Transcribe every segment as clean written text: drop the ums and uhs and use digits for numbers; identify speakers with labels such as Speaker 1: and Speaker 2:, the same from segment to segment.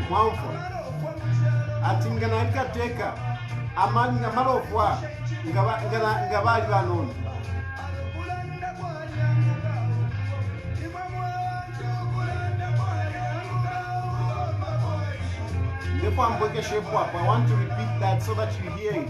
Speaker 1: mwamfo ati ngana teka amani ngamalofwa ngabali banono therefore I'm going to shape up. I want to repeat that so that you hear it.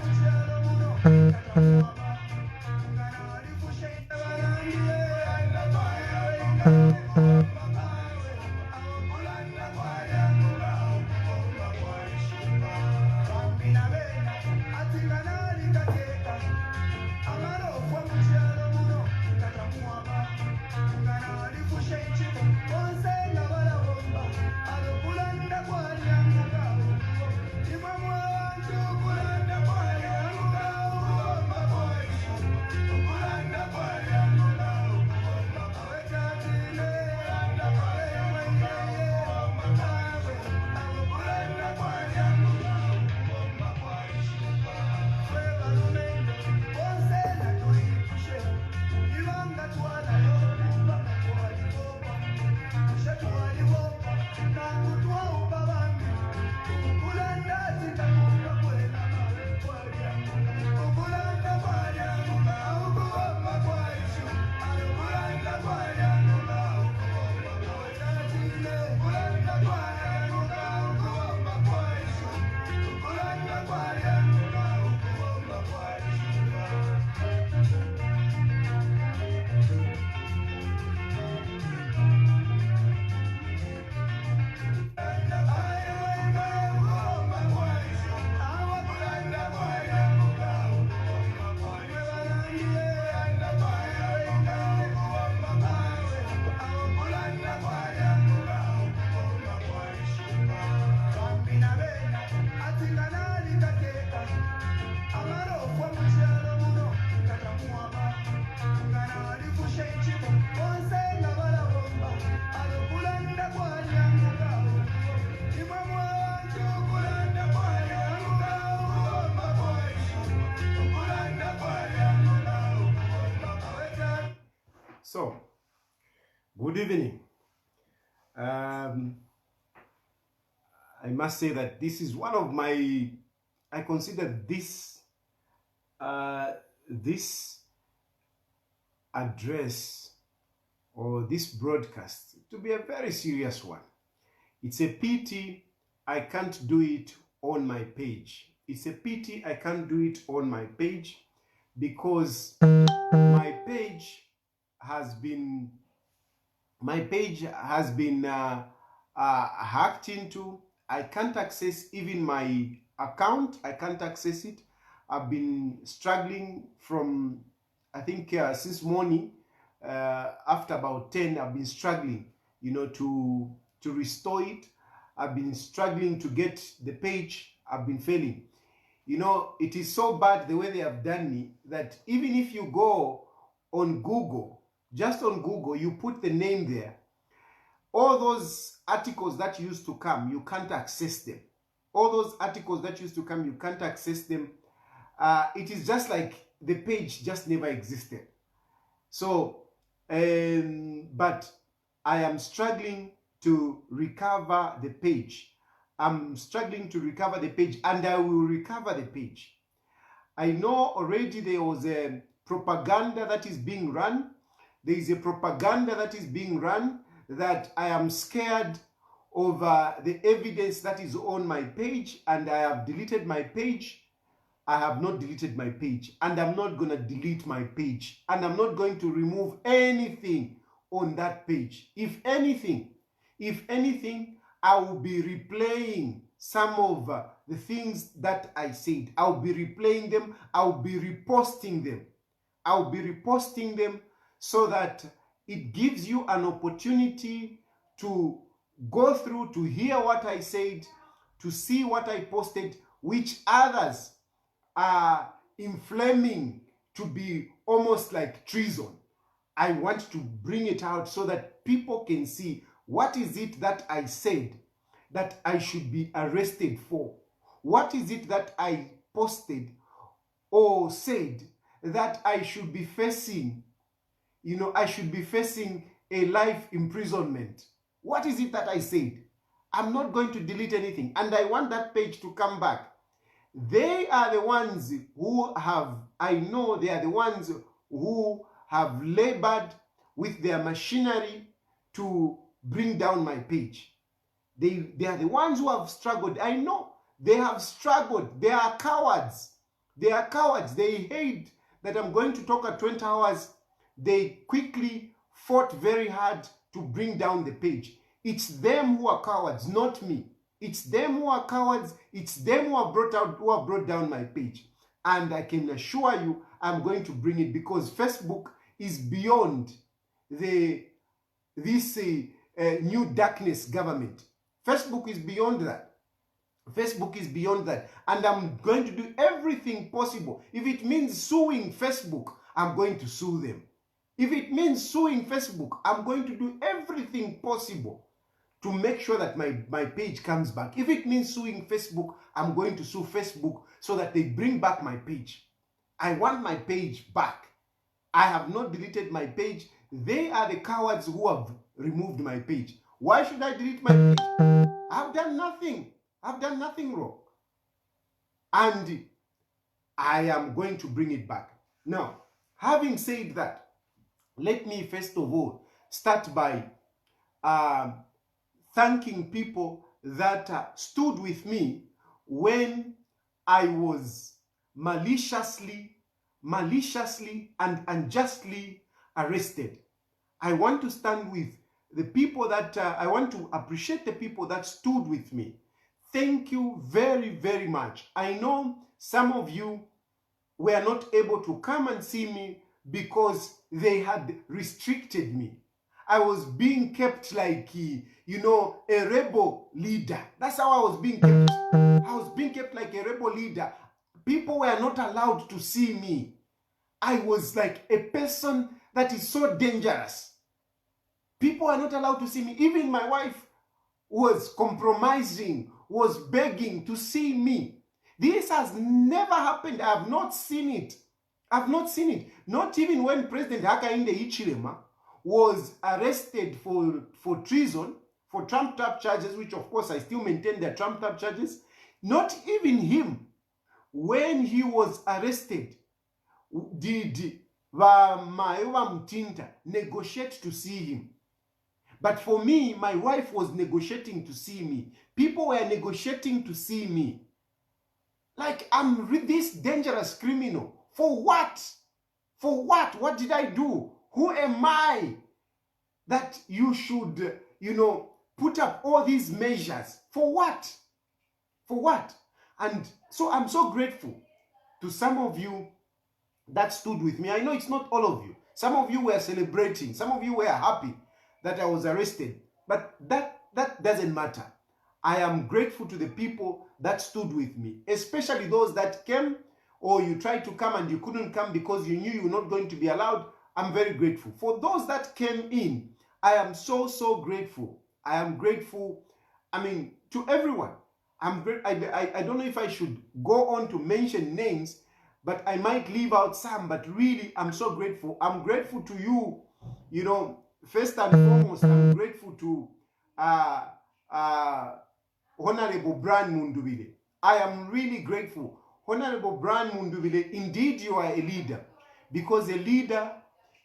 Speaker 1: So, good evening. I must say that this is one of my, I consider this address or this broadcast to be a very serious one. It's a pity I can't do it on my page. It's a pity I can't do it on my page because my page has been hacked into. I can't access even my account. I can't access it. I've been struggling from, I think since morning, after about 10, I've been struggling, to restore it. I've been struggling to get the page. I've been failing. It is so bad the way they have done me that even if you go on Google, just on Google, you put the name there, all those articles that used to come, you can't access them. All those articles that used to come, you can't access them. It is just like the page just never existed. So, but I am struggling to recover the page. I'm struggling to recover the page, and I will recover the page. I know already there was a propaganda that is being run. There is a propaganda that is being run that I am scared of the evidence that is on my page, and I have deleted my page. I have not deleted my page, and I'm not going to delete my page, and I'm not going to remove anything on that page. If anything, I will be replaying some of the things that I said. I'll be replaying them. I'll be reposting them. I'll be reposting them so that it gives you an opportunity to go through, to hear what I said, to see what I posted, which others are inflaming to be almost like treason. I want to bring it out so that people can see what is it that I said that I should be arrested for. What is it that I posted or said that I should be facing, I should be facing a life imprisonment. What is it that I said? I'm not going to delete anything. And I want that page to come back. They are the ones who have, I know they are the ones who have labored with their machinery to bring down my page. They are the ones who have struggled. I know they have struggled. They are cowards. They are cowards. They hate that I'm going to talk at 20 hours. They quickly fought very hard to bring down the page. It's them who are cowards, not me. It's them who are cowards. It's them who have brought down my page. And I can assure you, I'm going to bring it, because Facebook is beyond this new darkness government. Facebook is beyond that. Facebook is beyond that. And I'm going to do everything possible. If it means suing Facebook, I'm going to sue them. If it means suing Facebook, I'm going to do everything possible to make sure that my page comes back. If it means suing Facebook, I'm going to sue Facebook so that they bring back my page. I want my page back. I have not deleted my page. They are the cowards who have removed my page. Why should I delete my page? I've done nothing. I've done nothing wrong. And I am going to bring it back. Now, having said that, let me first of all start by thanking people that stood with me when I was maliciously and unjustly arrested. I want to stand with the people that, I want to appreciate the people that stood with me. Thank you very, very much. I know some of you were not able to come and see me because they had restricted me. I was being kept like, a rebel leader. That's how I was being kept. I was being kept like a rebel leader. People were not allowed to see me. I was like a person that is so dangerous. People are not allowed to see me. Even my wife was compromising, was begging to see me. This has never happened. I have not seen it. I've not seen it. Not even when President Hakainde Hichilema was arrested for treason, for trumped-up charges, which of course I still maintain they're trumped-up charges. Not even him, when he was arrested, did Maeva Mutinta negotiate to see him. But for me, my wife was negotiating to see me. People were negotiating to see me. Like, I'm this dangerous criminal. For what? For what? What did I do? Who am I that you should, put up all these measures? For what? For what? And so I'm so grateful to some of you that stood with me. I know it's not all of you. Some of you were celebrating. Some of you were happy that I was arrested. But that doesn't matter. I am grateful to the people that stood with me, especially those that came, or you tried to come and you couldn't come because you knew you were not going to be allowed. I'm very grateful. For those that came in, I am so, so grateful. I am grateful, to everyone. I'm great. I don't know if I should go on to mention names, but I might leave out some. But really, I'm so grateful. I'm grateful to you, first and foremost, I'm grateful to Honorable Brian Mundubile. I am really grateful. Honorable Brian Mundubile, indeed you are a leader, because a leader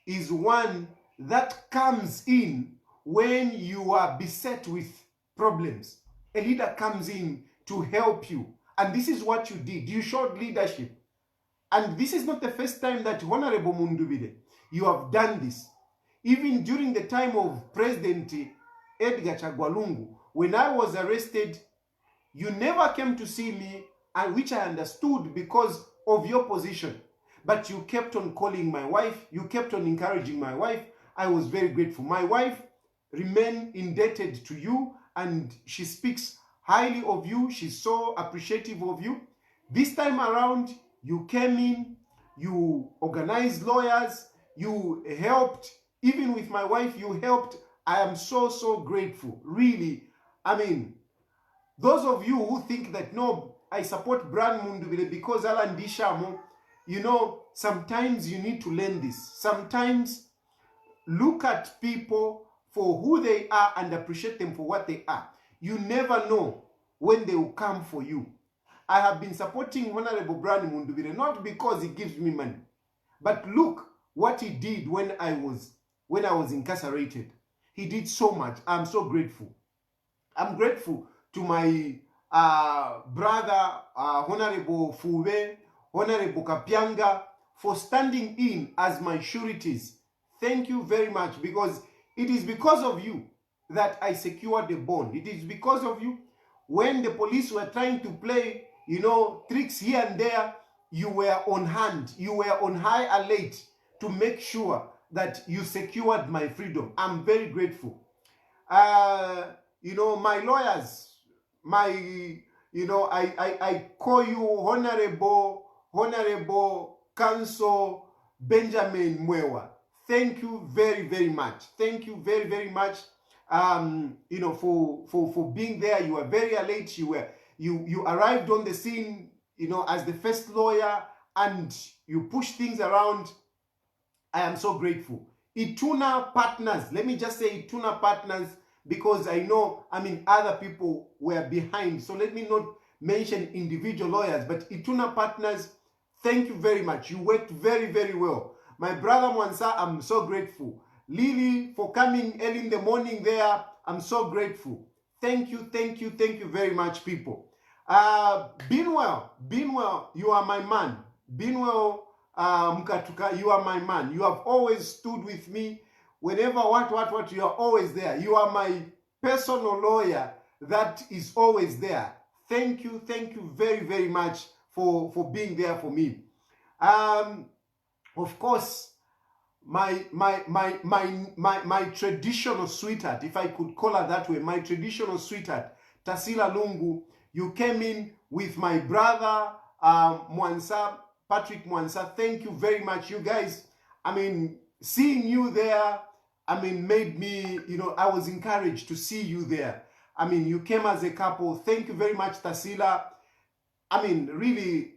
Speaker 1: is one that comes in when you are beset with problems. A leader comes in to help you. And this is what you did. You showed leadership. And this is not the first time that Honorable Mundubile, you have done this. Even during the time of President Edgar Chagwalungu, when I was arrested, you never came to see me, and which I understood because of your position. But you kept on calling my wife. You kept on encouraging my wife. I was very grateful. My wife remained indebted to you, and she speaks highly of you. She's so appreciative of you. This time around, you came in, you organized lawyers, you helped. Even with my wife, you helped. I am so, so grateful. Really, those of you who think that, no, I support Brian Mundubile because Alan Dishamo, sometimes you need to learn this. Sometimes look at people for who they are and appreciate them for what they are. You never know when they will come for you. I have been supporting Honorable Brian Mundubire not because he gives me money, but look what he did when I was incarcerated. He did so much. I'm so grateful. I'm grateful to my brother, Honorable Fuwe, Honorable Kapyanga, for standing in as my sureties. Thank you very much, because it is because of you that I secured the bond. It is because of you. When the police were trying to play, tricks here and there, you were on hand. You were on high alert to make sure that you secured my freedom. I'm very grateful. My lawyers, I call you Honorable Counsel Benjamin Mwewa. Thank you very, very much. Thank you very, very much. For being there. You were very alert. You arrived on the scene, as the first lawyer, and you pushed things around. I am so grateful. Ituna partners, let me just say Ituna partners, because I know, other people were behind. So let me not mention individual lawyers, but Ituna partners, thank you very much. You worked very, very well. My brother Mwansa, I'm so grateful. Lily, for coming early in the morning there, I'm so grateful. Thank you, thank you, thank you very much, people. Binwell, you are my man. Binwell Mkatuka, you are my man. You have always stood with me. Whenever what, you are always there. You are my personal lawyer that is always there. Thank you very, very much for being there for me. Of course, my traditional sweetheart, if I could call her that way, my traditional sweetheart, Tasila Lungu, you came in with my brother, Mwansa, Patrick Mwansa. Thank you very much. You guys, seeing you there, made me, I was encouraged to see you there. You came as a couple. Thank you very much, Tasila. Really,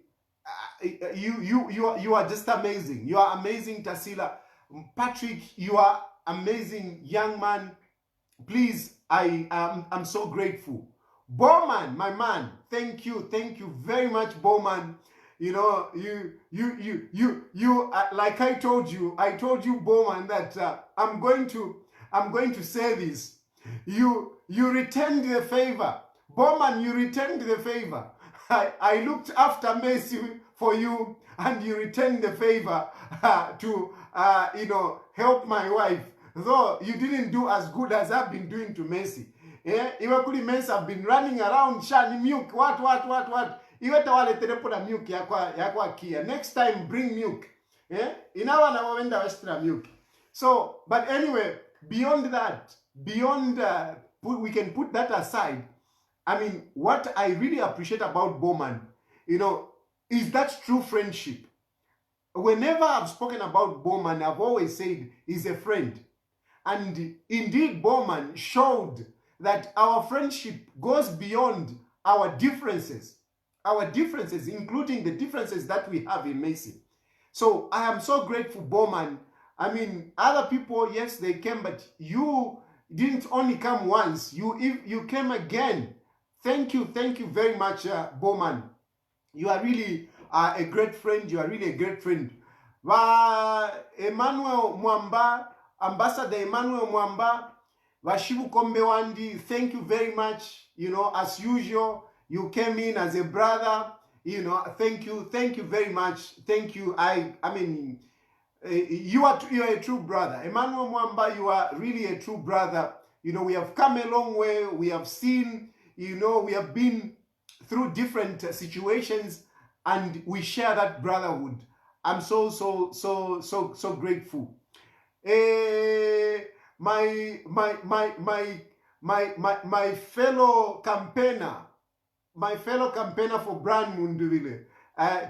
Speaker 1: you are just amazing. You are amazing, Tasila. Patrick, you are amazing young man. Please, I'm so grateful. Bowman, my man, thank you very much, Bowman. Like I told you, Bowman, that I'm going to say this. You returned the favor, Bowman. You returned the favor. I looked after Mercy for you, and you returned the favor to help my wife. Though you didn't do as good as I've been doing to Mercy. Iwakuli Mercy have been running around shani milk, what. Iweta wale telepona milk yakwa kia. Next time bring milk. Inawa na wawenda extra milk. So, but anyway, beyond that, we can put that aside. What I really appreciate about Bowman, is that true friendship. Whenever I've spoken about Bowman, I've always said he's a friend. And indeed, Bowman showed that our friendship goes beyond our differences, including the differences that we have in Mason. So I am so grateful, Bowman. Other people, yes, they came, but you didn't only come once. You came again. Thank you very much, Bowman. You are really a great friend. You are really a great friend. Emmanuel Mwamba, Ambassador Emmanuel Mwamba, Vashibu Kombewandi, thank you very much. As usual, you came in as a brother. Thank you very much. Thank you. You are a true brother. Emmanuel Mwamba, you are really a true brother. We have come a long way. We have seen, we have been through different situations, and we share that brotherhood. I'm so grateful. My fellow campaigner, for Brian Mundubile,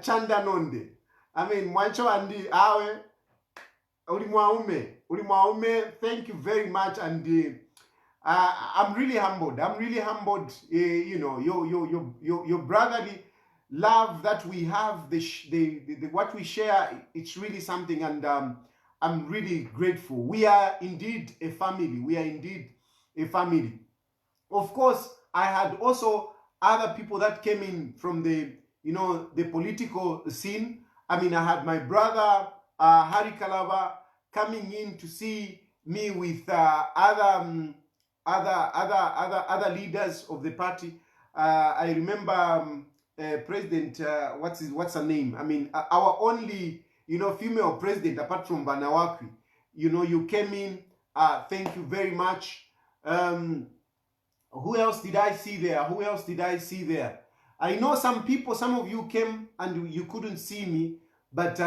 Speaker 1: Chanda Nonde. Mwancho andi awe ulimwaume. Thank you very much, and I'm really humbled. Your brotherly love that we have, what we share, it's really something, and I'm really grateful. We are indeed a family. Of course, I had also other people that came in from the, the political scene. I mean, I had my brother Hari Kalava coming in to see me with other leaders of the party. I remember President, what's her name? I mean, our only, female president apart from Banawakwi. You came in. Thank you very much. Who else did I see there? Who else did I see there? I know some people, some of you came and you couldn't see me, but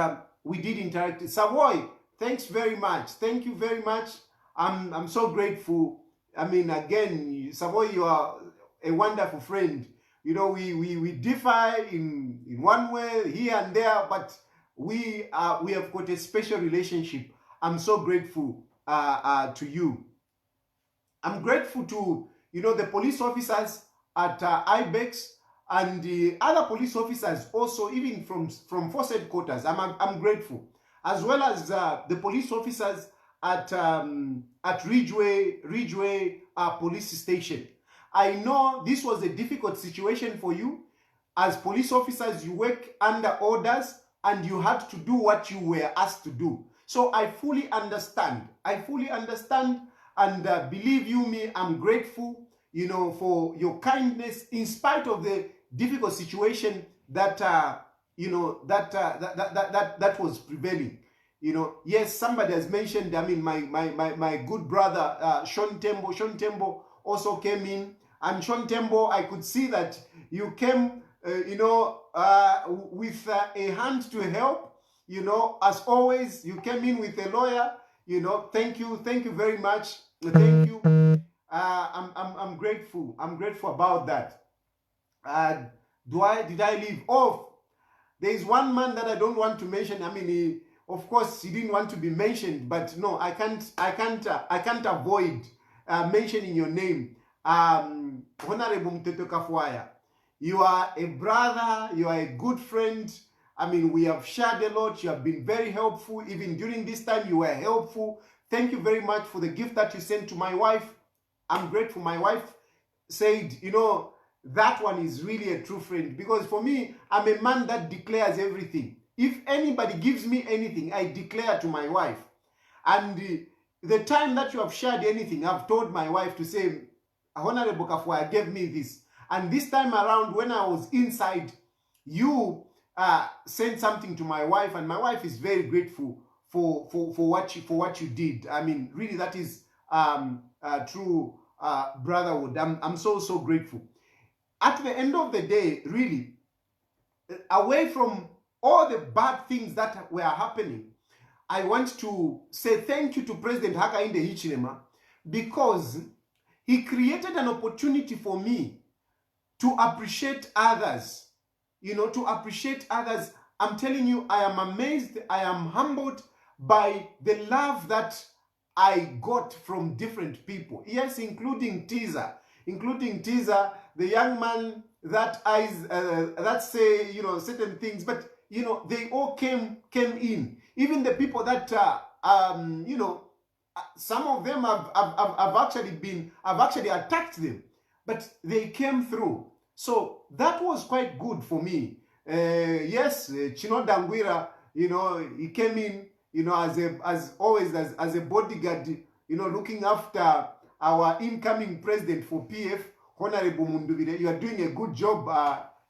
Speaker 1: we did interact. Savoy, thanks very much. Thank you very much. I'm so grateful. I mean, again, Savoy, you are a wonderful friend. We differ in one way here and there, but we have got a special relationship. I'm so grateful to you. I'm grateful to the police officers at IBEX and the other police officers also, even from force headquarters. I'm grateful, as well as the police officers at Ridgeway police station. I know this was a difficult situation for you. As police officers, you work under orders and you had to do what you were asked to do. So I fully understand. And believe you me, I'm grateful, for your kindness in spite of the difficult situation that that was prevailing. Yes, somebody has mentioned. I mean, my good brother Sean Tembo also came in, and Sean Tembo, I could see that you came, with a hand to help. As always, you came in with a lawyer. Thank you very much. Thank you. I'm grateful. I'm grateful about that. Did I leave off? There is one man that I don't want to mention. I mean, of course, he didn't want to be mentioned, but no, I can't avoid mentioning your name. Honorable Mteto Kafwaya. You are a brother. You are a good friend. I mean, we have shared a lot. You have been very helpful. Even during this time, you were helpful. Thank you very much for the gift that you sent to my wife. I'm grateful. My wife said, that one is really a true friend. Because for me, I'm a man that declares everything. If anybody gives me anything, I declare to my wife. And the time that you have shared anything, I've told my wife to say, Honorable Kafwaya gave me this. And this time around, when I was inside, you sent something to my wife, and my wife is very grateful for what you did. I mean, really, that is true brotherhood. I'm so grateful. At the end of the day, really, away from all the bad things that were happening, I want to say thank you to President Hakainde Hichilema, because he created an opportunity for me to appreciate others. To appreciate others. I'm telling you, I am amazed, I am humbled by the love that I got from different people. Yes, including Teaser, the young man that say, certain things, but they all came in. Even the people that some of them I've actually attacked them, but they came through. So that was quite good for me. Yes, Chino Dangwira, he came in, as always, as a bodyguard, looking after our incoming president for PF, Honorable Munduvire. You are doing a good job,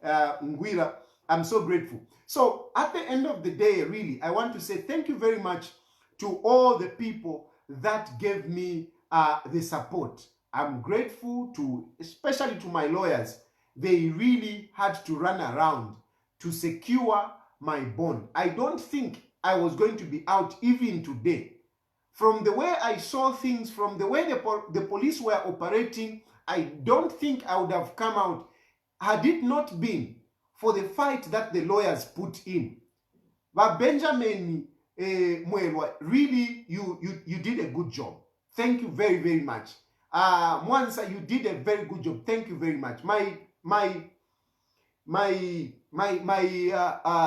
Speaker 1: Ngwira. I'm so grateful. So at the end of the day, really, I want to say thank you very much to all the people that gave me the support. I'm grateful especially to my lawyers. They really had to run around to secure my bond. I don't think I was going to be out even today. From the way I saw things, from the way the police were operating, I don't think I would have come out had it not been for the fight that the lawyers put in. But Benjamin Mwelwa, really, you did a good job. Thank you very, very much. Mwansa, you did a very good job. Thank you very much. My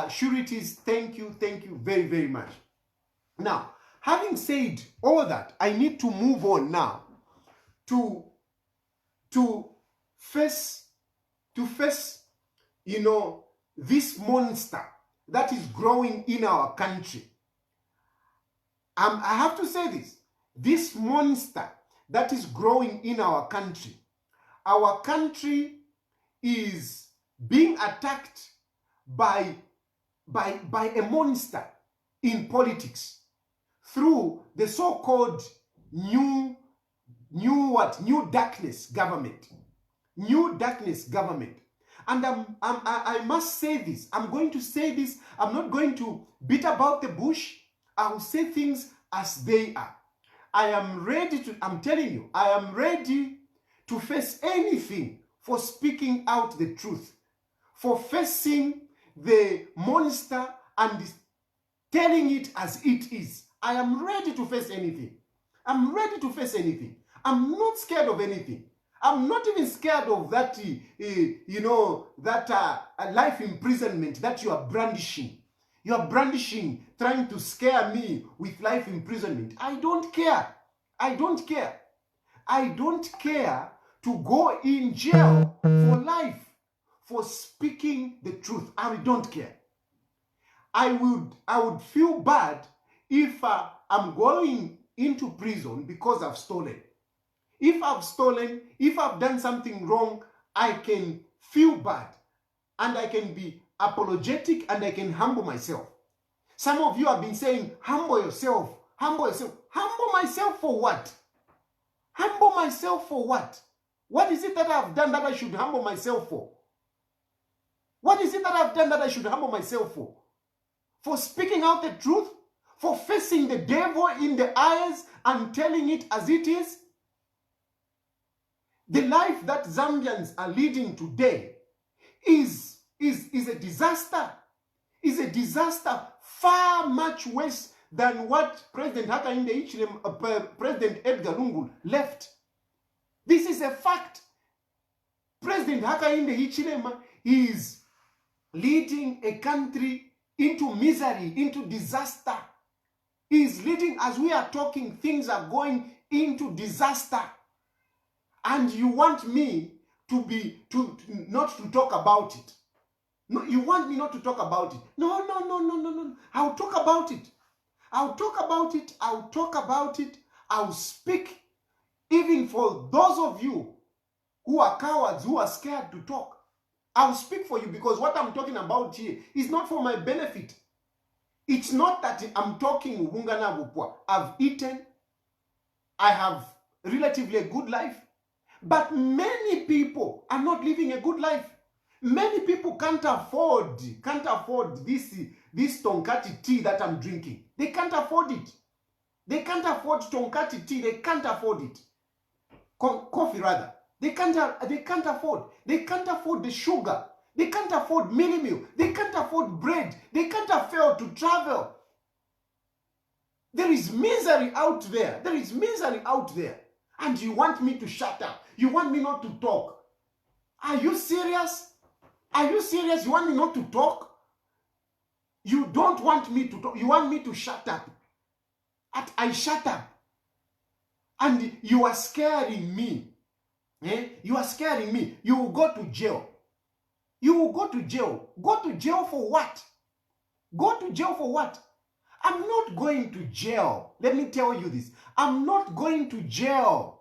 Speaker 1: sureties, thank you very, very much. Now, having said all that, I need to move on now to face, you know, this monster that is growing in our country. I have to say this monster that is growing in our country is being attacked by a monster in politics through the so-called new darkness government. New darkness government. And I must say this. I'm going to say this. I'm not going to beat about the bush. I will say things as they are. I am ready to, I'm telling you, I am ready to face anything for speaking out the truth, for facing the monster and telling it as it is. I am ready to face anything. I'm ready to face anything. I'm not scared of anything. I'm not even scared of that, life imprisonment that you are brandishing. You are brandishing, trying to scare me with life imprisonment. I don't care. I don't care. I don't care to go in jail for life for speaking the truth. I don't care. I would feel bad if I'm going into prison because I've stolen. If I've stolen, if I've done something wrong, I can feel bad and I can be apologetic and I can humble myself. Some of you have been saying, humble yourself, humble yourself. Humble myself for what? Humble myself for what? What is it that I've done that I should humble myself for? What is it that I've done that I should humble myself for? For speaking out the truth? For facing the devil in the eyes and telling it as it is? The life that Zambians are leading today is a disaster. Is a disaster far much worse than what President Hakainde Hichilema, President Edgar Lungu left. This is a fact. President Hakainde Hichilema is leading a country into misery, into disaster. He is leading, as we are talking, things are going into disaster. And you want me not to talk about it. No, you want me not to talk about it. No. I'll talk about it. I'll talk about it. I'll talk about it. I'll speak. Even for those of you who are cowards, who are scared to talk, I'll speak for you, because what I'm talking about here is not for my benefit. It's not that I'm talking Wungana Wupwa. I've eaten. I have relatively a good life. But many people are not living a good life. Many people can't afford this tonkati tea that I'm drinking. They can't afford it. They can't afford tonkati tea. They can't afford it. Coffee rather. They can't afford. They can't afford the sugar. They can't afford mini meal. They can't afford bread. They can't afford to travel. There is misery out there. There is misery out there. And you want me to shut up. You want me not to talk. Are you serious? Are you serious? You want me not to talk? You don't want me to talk. You want me to shut up. I shut up. And you are scaring me. You are scaring me. You will go to jail. You will go to jail. Go to jail for what? Go to jail for what? I'm not going to jail. Let me tell you this. I'm not going to jail.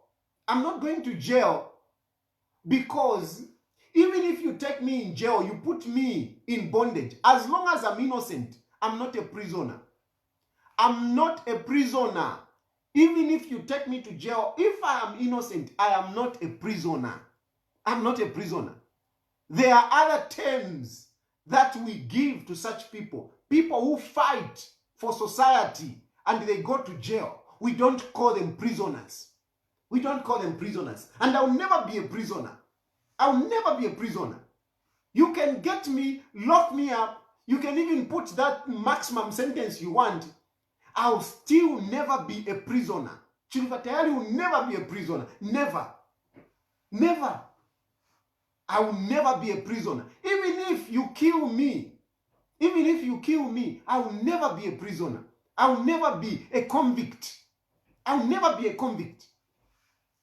Speaker 1: I'm not going to jail because even if you take me in jail, you put me in bondage. As long as I'm innocent, I'm not a prisoner. I'm not a prisoner. Even if you take me to jail, if I am innocent, I am not a prisoner. I'm not a prisoner. There are other terms that we give to such people. People who fight for society and they go to jail. We don't call them prisoners. We don't call them prisoners. And I'll never be a prisoner. I'll never be a prisoner. You can get me, lock me up. You can even put that maximum sentence you want. I'll still never be a prisoner. Chilufya Tayali will never be a prisoner. Never. Never. I will never be a prisoner. Even if you kill me, I will never be a prisoner. I will never be a convict. I will never be a convict.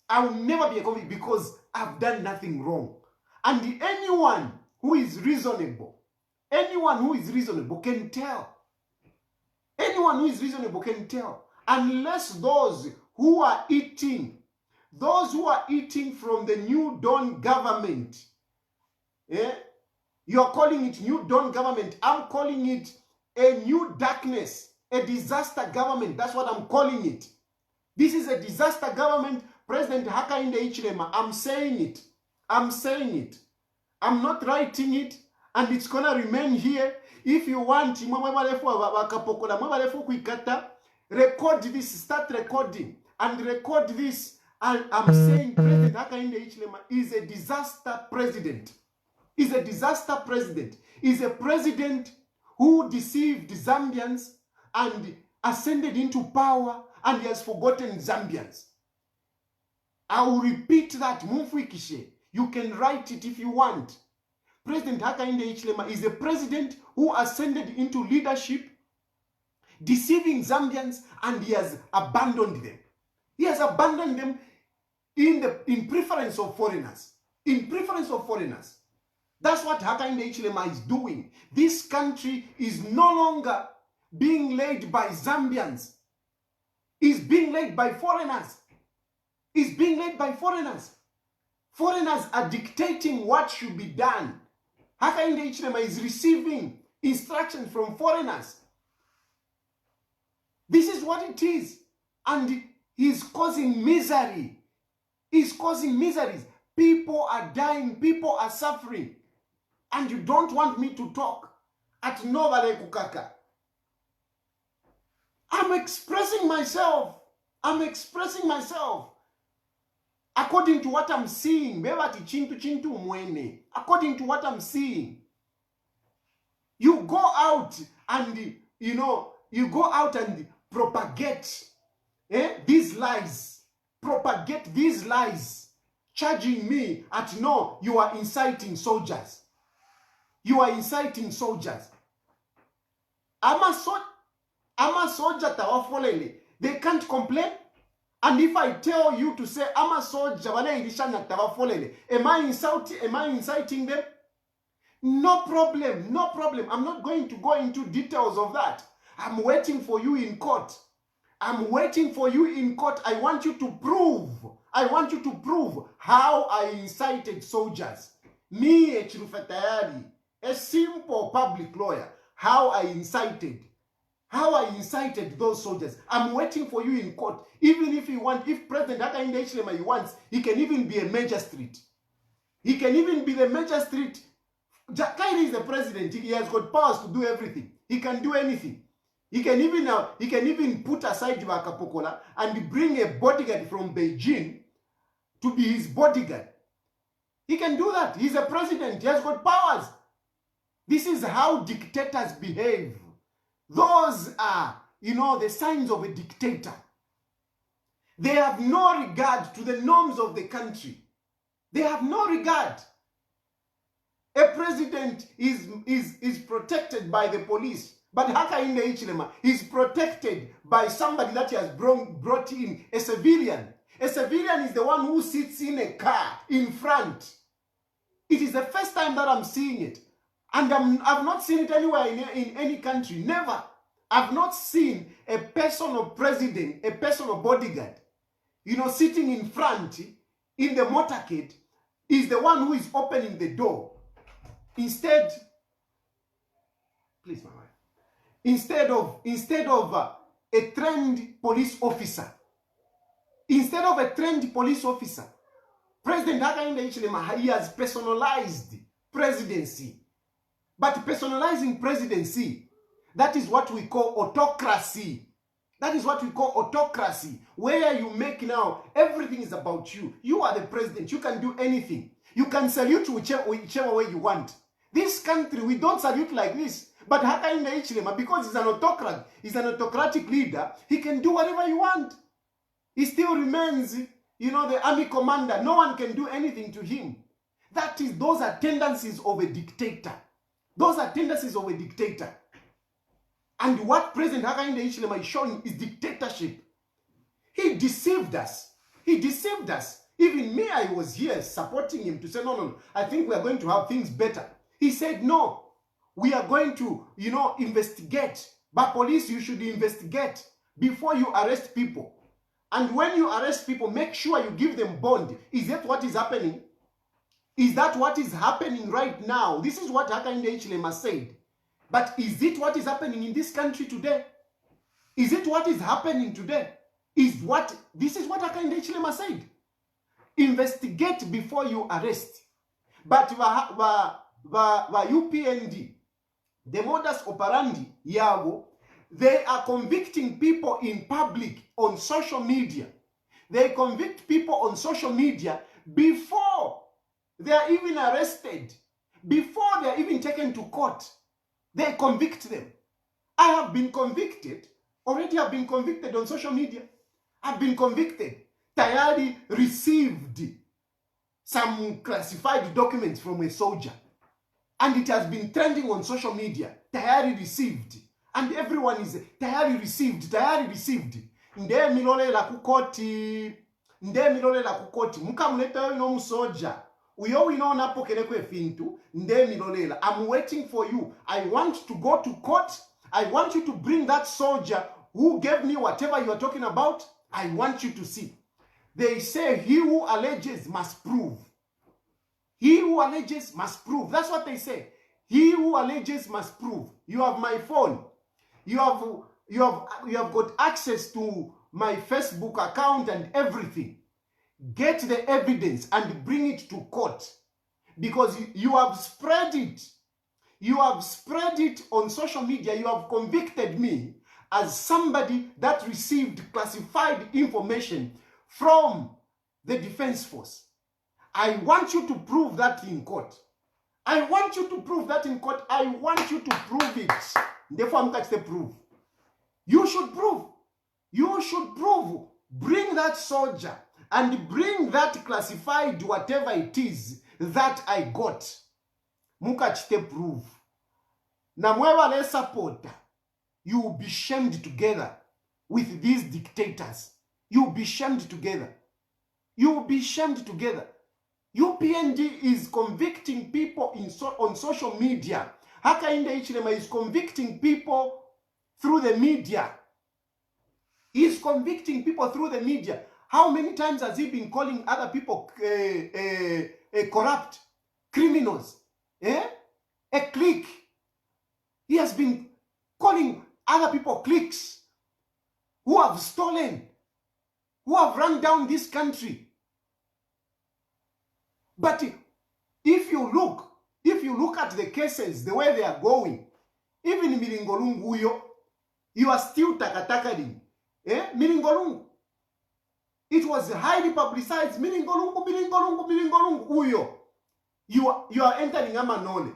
Speaker 1: I will never be a convict because I've done nothing wrong. And anyone who is reasonable can tell. Anyone who is reasonable can tell. Unless those who are eating from the New Dawn government, you're calling it New Dawn government. I'm calling it a new darkness, a disaster government. That's what I'm calling it. This is a disaster government. President Hakainde Hichilema, I'm saying it. I'm not writing it, and it's gonna remain here. If you want, record this, start recording, and record this. And I'm saying President Hakainde Hichilema is a disaster president. Is a disaster president. Is a president who deceived Zambians and ascended into power, and he has forgotten Zambians. I will repeat that. Mumfuikishe. You can write it if you want. President Hakainde Hichilema is a president who ascended into leadership, deceiving Zambians, and he has abandoned them. He has abandoned them in preference of foreigners. In preference of foreigners. That's what Hakainde Hichilema is doing. This country is no longer being led by Zambians. It's being led by foreigners. It's being led by foreigners. Foreigners are dictating what should be done. Hakainde Hichilema is receiving instructions from foreigners. This is what it is. And he's causing misery. He's causing miseries. People are dying. People are suffering. And you don't want me to talk at Novale Kukaka. I'm expressing myself. According to what I'm seeing. According to what I'm seeing. You go out and, you go out and propagate these lies. Propagate these lies. Charging me at no, you are inciting soldiers. You are inciting soldiers. I'm a soldier tawafolele. They can't complain. And if I tell you to say I'm a soldier, am I inciting them? No problem. I'm not going to go into details of that. I'm waiting for you in court. I want you to prove. How I incited soldiers. Me, a Chilufya Tayali, a simple public lawyer. How I incited those soldiers. I'm waiting for you in court. Even if you want, if President Hakainde Hichilema he wants, he can even be a magistrate. He can even be the magistrate. Kaine is the president. He has got powers to do everything. He can do anything. He can even put aside Wakapokola and bring a bodyguard from Beijing to be his bodyguard. He can do that. He's a president. He has got powers. This is how dictators behave. Those are, the signs of a dictator. They have no regard to the norms of the country. They have no regard. A president is protected by the police. But Hakainde Hichilema is protected by somebody that he has brought in, a civilian. A civilian is the one who sits in a car in front. It is the first time that I'm seeing it. And I've not seen it anywhere in any country. Never. I've not seen a personal president, a personal bodyguard, sitting in front in the motorcade, is the one who is opening the door. Instead, please, my wife. Instead of a trained police officer. President Hakainde Hichilema, he has personalized presidency. But personalizing presidency, that is what we call autocracy. Where you make now, everything is about you. You are the president. You can do anything. You can salute whichever way you want. This country, we don't salute like this. But Hakainde Hichilema, because he's an autocrat, he's an autocratic leader, he can do whatever you want. He still remains, the army commander. No one can do anything to him. Those are tendencies of a dictator. And what President Hakainde Hichilema is showing is dictatorship. He deceived us. He Even me, I was here supporting him to say, no, I think we are going to have things better. He said, no, we are going to, investigate. But police, you should investigate before you arrest people. And when you arrest people, make sure you give them bond. Is that what is happening? Is that what is happening right now? This is what Hakainde Hichilema said. But is it what is happening in this country today? Is it what is happening today? This is what Hakainde Hichilema said. Investigate before you arrest. But the UPND, the modus operandi yabo, they are convicting people in public on social media. They convict people on social media before they are even arrested, before they are even taken to court. They convict them. I have been convicted, already have been convicted on social media. I've been convicted. Tayali received some classified documents from a soldier. And it has been trending on social media. Tayali received. And everyone is, Tayali received, Tayali received. Nde milolela kukoti. Muka muleta no soldier. Uyo wino napokele kwe fintu. Nde milolela. I'm waiting for you. I want to go to court. I want you to bring that soldier who gave me whatever you are talking about. I want you to see. They say he who alleges must prove. He who alleges must prove. That's what they say. He who alleges must prove. You have my phone. You have got access to my Facebook account and everything. Get the evidence and bring it to court. Because you have spread it. You have spread it on social media. You have convicted me as somebody that received classified information from the defense force. I want you to prove that in court. I want you to prove that in court. I want you to prove it. Therefore, I'm going to prove. You should prove. You should prove. Bring that soldier and bring that classified whatever it is that I got. Mukachite prove. Na mwewa le support. You will be shamed together with these dictators. You will be shamed together. You will be shamed together. UPND is convicting people on social media. Hakainde Hichilema is convicting people through the media. He is convicting people through the media. How many times has he been calling other people corrupt, criminals? A clique. He has been calling other people cliques who have stolen, who have run down this country. But if you look at the cases, the way they are going, even Milingolungu, you are still takatakaring. Milingolungu. It was highly publicized. Milingolungu, uyo. You are entering Amanole.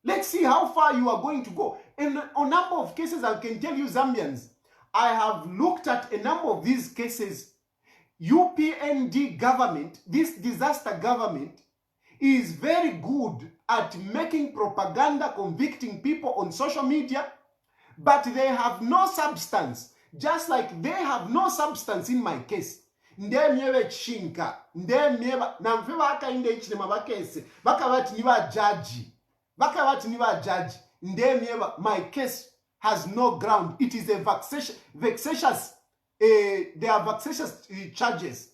Speaker 1: Let's see how far you are going to go. In a number of cases, I can tell you, Zambians, I have looked at a number of these cases. UPND government, this disaster government, is very good at making propaganda, convicting people on social media, but they have no substance, just like they have no substance in my case. Ndemyewe chinka, ndemyewe, na mfewa Hakainde Hichilema bakese, bakawati niwa judge, ndemyewe, my case has no ground. It is a vexatious, they are vexatious charges.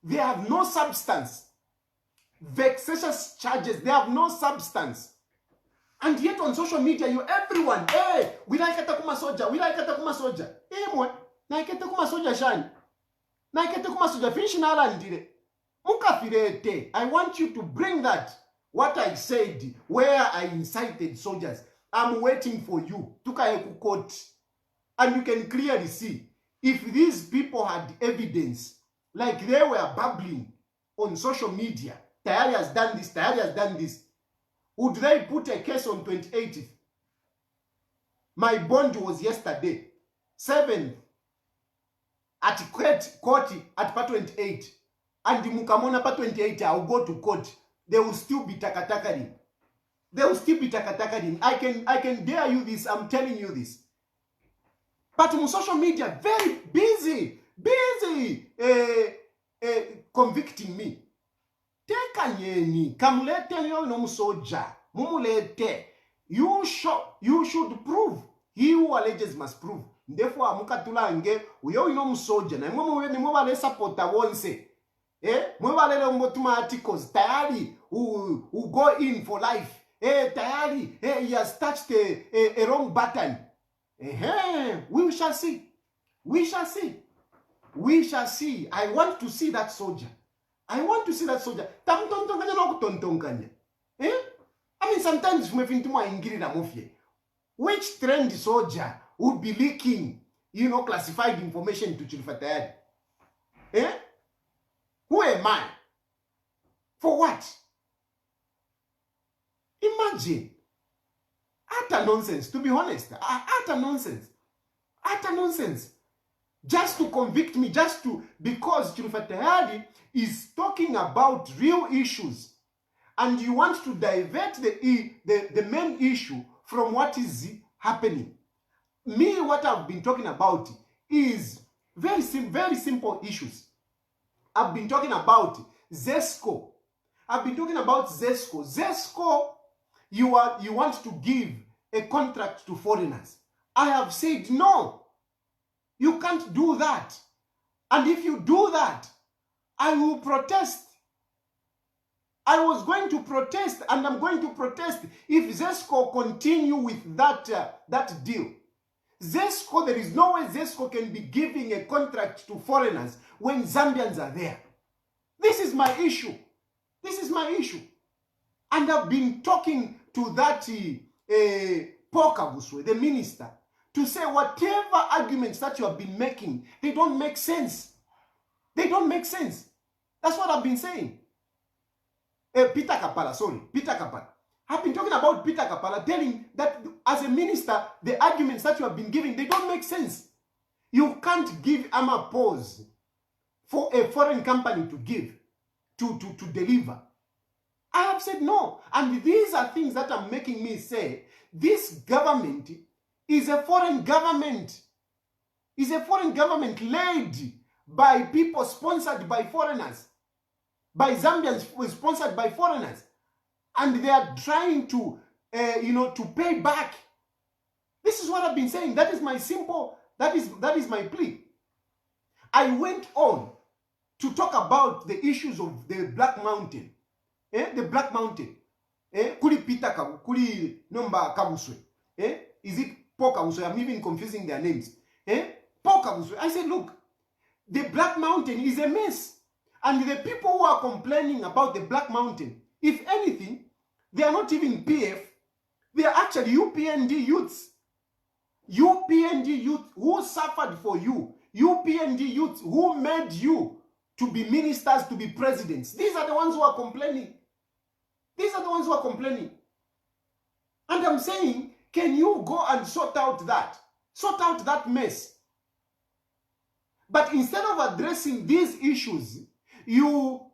Speaker 1: They have no substance. Vexatious charges, they have no substance. And yet on social media, everyone, hey, we like atakuma soja, we like atakuma soja. Hey, mwe, na ikete kuma soja shani. Na ikete kuma soja, finish na ala ndire. Mukafirete, I want you to bring that, what I said, where I incited soldiers. I'm waiting for you. Tukayeku court. And you can clearly see, if these people had evidence, like they were babbling on social media, Tayali has done this, Tayali has done this, would they put a case on 28th? My bond was yesterday, 7th, at court at part 28. And the Mukamona part 28, I'll go to court. They will still be takatakaring. They will still be takatakaring. I can dare you this, I'm telling you this. But on social media, very busy. busy convicting me. Teka nyeni, kamulete yo no soja, mumulete. You should prove. He who alleges must prove. Therefore, amukatulange, uyo ino msoja, na mwe wale supporta wonse. Mwe wale mbotuma articles, Tayali, who go in for life. Tayali, he has touched a wrong button. We shall see. We shall see. We shall see. I want to see that soldier. I want to see that soldier. Tamtontonganya no kutontonganya. I mean, sometimes mwefintumwa ingiri na mufye. Which trained soldier would be leaking, classified information to Chilufya Tayali? Who am I? For what? Imagine. Utter nonsense, to be honest. Utter nonsense. Utter nonsense. Just to convict me, because Chilufya Tayali is talking about real issues, and you want to divert the main issue from what is happening. Me, what I've been talking about is very simple issues. I've been talking about ZESCO. ZESCO, you want to give a contract to foreigners. I have said no. You can't do that. And if you do that, I will protest. I was going to protest, and I'm going to protest if ZESCO continue with that deal. ZESCO, there is no way ZESCO can be giving a contract to foreigners when Zambians are there. This is my issue. This is my issue. And I've been talking to that Paul Kavuswe, the minister, to say whatever arguments that you have been making, they don't make sense. They don't make sense. That's what I've been saying. Peter Kapala. I've been talking about Peter Kapala, telling that as a minister, the arguments that you have been giving, they don't make sense. You can't give armor pause for a foreign company to give, to deliver. I have said no. And these are things that are making me say, this government is a foreign government. Is a foreign government led by people sponsored by foreigners. By Zambians sponsored by foreigners. And they are trying to, to pay back. This is what I've been saying. That is my that is my plea. I went on to talk about the issues of the Black Mountain. The Black Mountain. Kuli Peter Kuli Nomba Kabuswe. Is it Paul Kabuswe? I'm even confusing their names. Paul Kabuswe. I said, look, the Black Mountain is a mess. And the people who are complaining about the Black Mountain, if anything, they are not even PF. They are actually UPND youths. UPND youth who suffered for you. UPND youth who made you to be ministers, to be presidents. These are the ones who are complaining. These are the ones who are complaining. And I'm saying, can you go and sort out that? Sort out that mess. But instead of addressing these issues,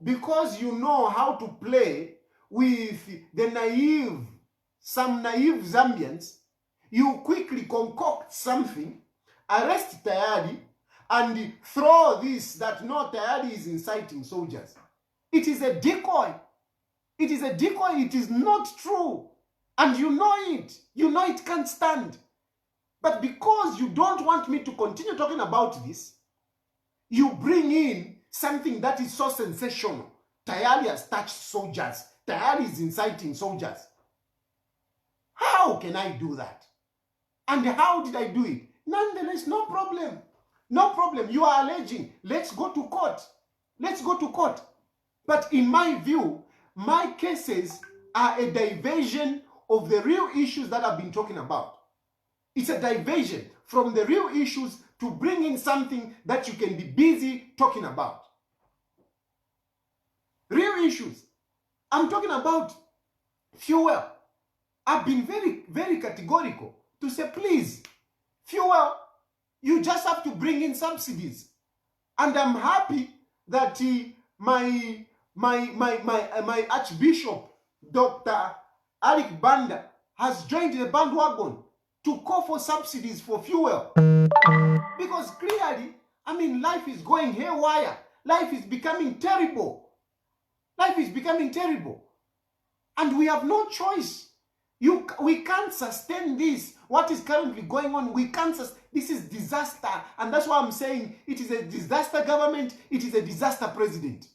Speaker 1: because you know how to play with some naive Zambians, you quickly concoct something, arrest Tayali, and throw this that no, Tayali is inciting soldiers. It is a decoy. It is a decoy. It is not true. And you know it. You know it can't stand. But because you don't want me to continue talking about this, you bring in something that is so sensational. Tayali has touched soldiers. Tayali is inciting soldiers. How can I do that? And how did I do it? Nonetheless, no problem. No problem. You are alleging. Let's go to court. Let's go to court. But in my view, my cases are a diversion of the real issues that I've been talking about. It's a diversion from the real issues to bring in something that you can be busy talking about. Real issues. I'm talking about fuel. I've been very categorical to say, please, fuel, you just have to bring in subsidies. And I'm happy that my Archbishop, Dr. Alec Banda, has joined the bandwagon to call for subsidies for fuel. Because clearly, I mean, life is going haywire. Life is becoming terrible. Life is becoming terrible. And we have no choice. We can't sustain this. What is currently going on, we can't sustain. This is disaster. And that's why I'm saying it is a disaster government. It is a disaster president.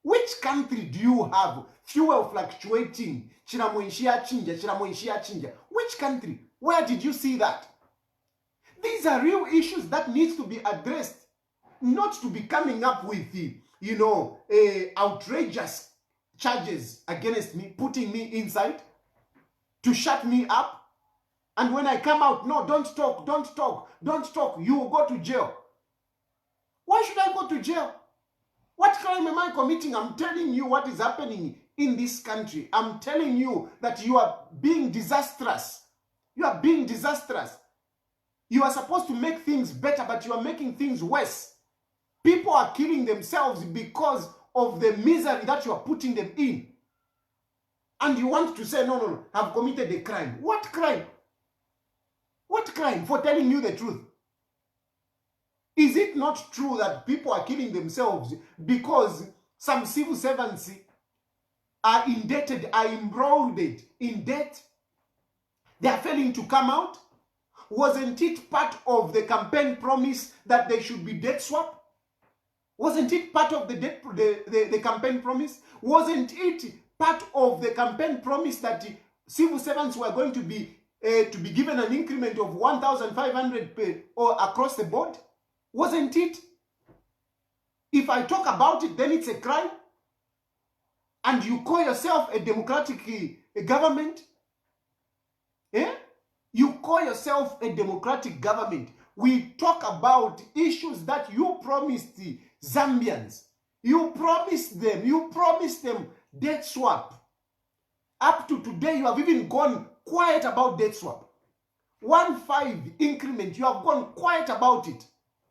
Speaker 1: Which country do you have fuel fluctuating? Which country? Where did you see that? These are real issues that needs to be addressed, not to be coming up with, outrageous charges against me, putting me inside, to shut me up. And when I come out, no, don't talk, don't talk, don't talk. You will go to jail. Why should I go to jail? What crime am I committing? I'm telling you what is happening in this country. I'm telling you that you are being disastrous. You are being disastrous. You are supposed to make things better, but you are making things worse. People are killing themselves because of the misery that you are putting them in. And you want to say, no, I've committed a crime. What crime? What crime? For telling you the truth. Is it not true that people are killing themselves because some civil servants are indebted, are embroiled in debt? They are failing to come out? Wasn't it part of the campaign promise that they should be debt swap? Wasn't it part of the campaign promise? Wasn't it part of the campaign promise that civil servants were going to be given an increment of 1,500 or across the board? Wasn't it? If I talk about it, then it's a crime. And you call yourself a democratic government? You call yourself a democratic government. We talk about issues that you promised the Zambians. You promised them debt swap. Up to today, you have even gone quiet about debt swap. 1.5 increment, you have gone quiet about it.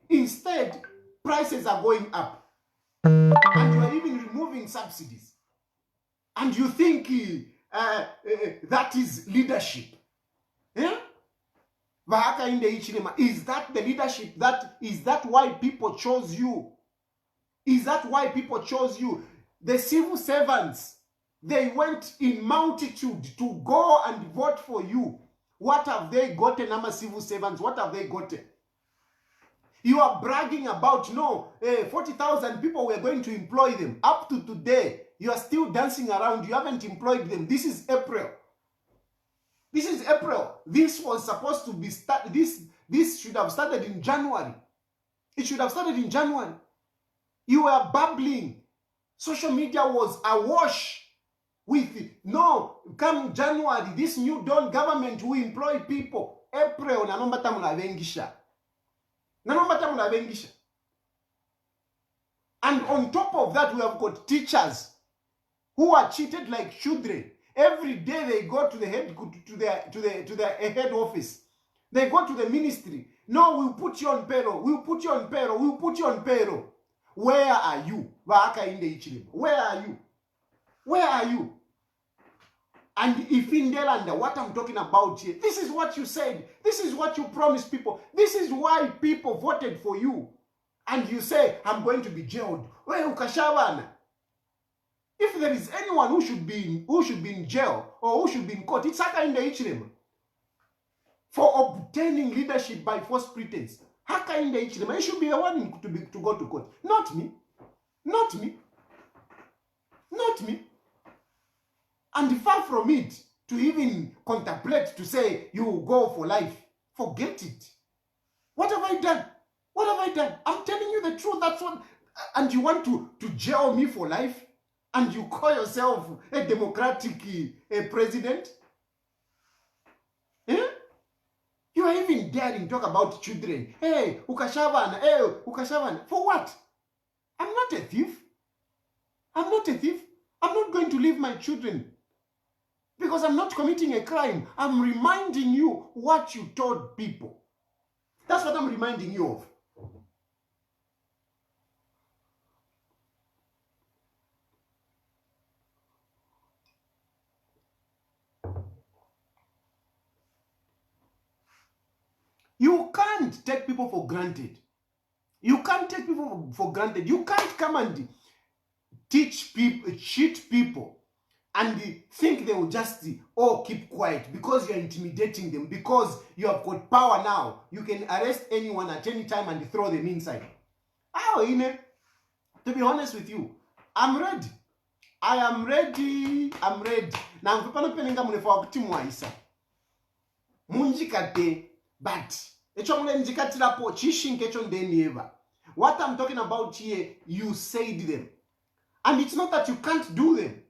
Speaker 1: Instead, prices are going up. And you are even removing subsidies. And you think that is leadership. Is that the leadership? Is that why people chose you? Is that why people chose you? The civil servants, they went in multitude to go and vote for you. What have they gotten, our civil servants? What have they gotten? You are bragging about, 40,000 people were going to employ them. Up to today, you are still dancing around. You haven't employed them. This is April. This is April. This was supposed to be this should have started in January. It should have started in January. You were babbling. Social media was awash with, come January, this new dawn government will employ people. April, nanomba tamula vengisha. And on top of that, we have got teachers who are treated like children. Every day they go to the head office. They go to the ministry. No, we'll put you on payroll. We'll put you on payroll. We'll put you on payroll. Where are you? Where are you? Where are you? And if in Delanda, what I'm talking about here, this is what you said. This is what you promised people. This is why people voted for you. And you say, I'm going to be jailed. Well, ukashawana. If there is anyone who should be in jail or who should be in court, it's Haka in the Ichilema. For obtaining leadership by false pretense. Haka in the Ichilema. It should be the one to go to court. Not me. Not me. Not me. And far from it to even contemplate to say you will go for life. Forget it. What have I done? What have I done? I'm telling you the truth. That's what. And you want to jail me for life? And you call yourself a democratic president? You are even daring to talk about children. Hey, ukashavana. Hey, ukashavana. For what? I'm not a thief. I'm not a thief. I'm not going to leave my children because I'm not committing a crime. I'm reminding you what you told people. That's what I'm reminding you of. You can't take people for granted. You can't take people for granted. You can't come and teach people, cheat people, and think they will just keep quiet because you're intimidating them, because you have got power now. You can arrest anyone at any time and throw them inside. To be honest with you, I'm ready. I am ready. I'm ready. Now, munjikate, but what I'm talking about here, you said them. And it's not that you can't do them.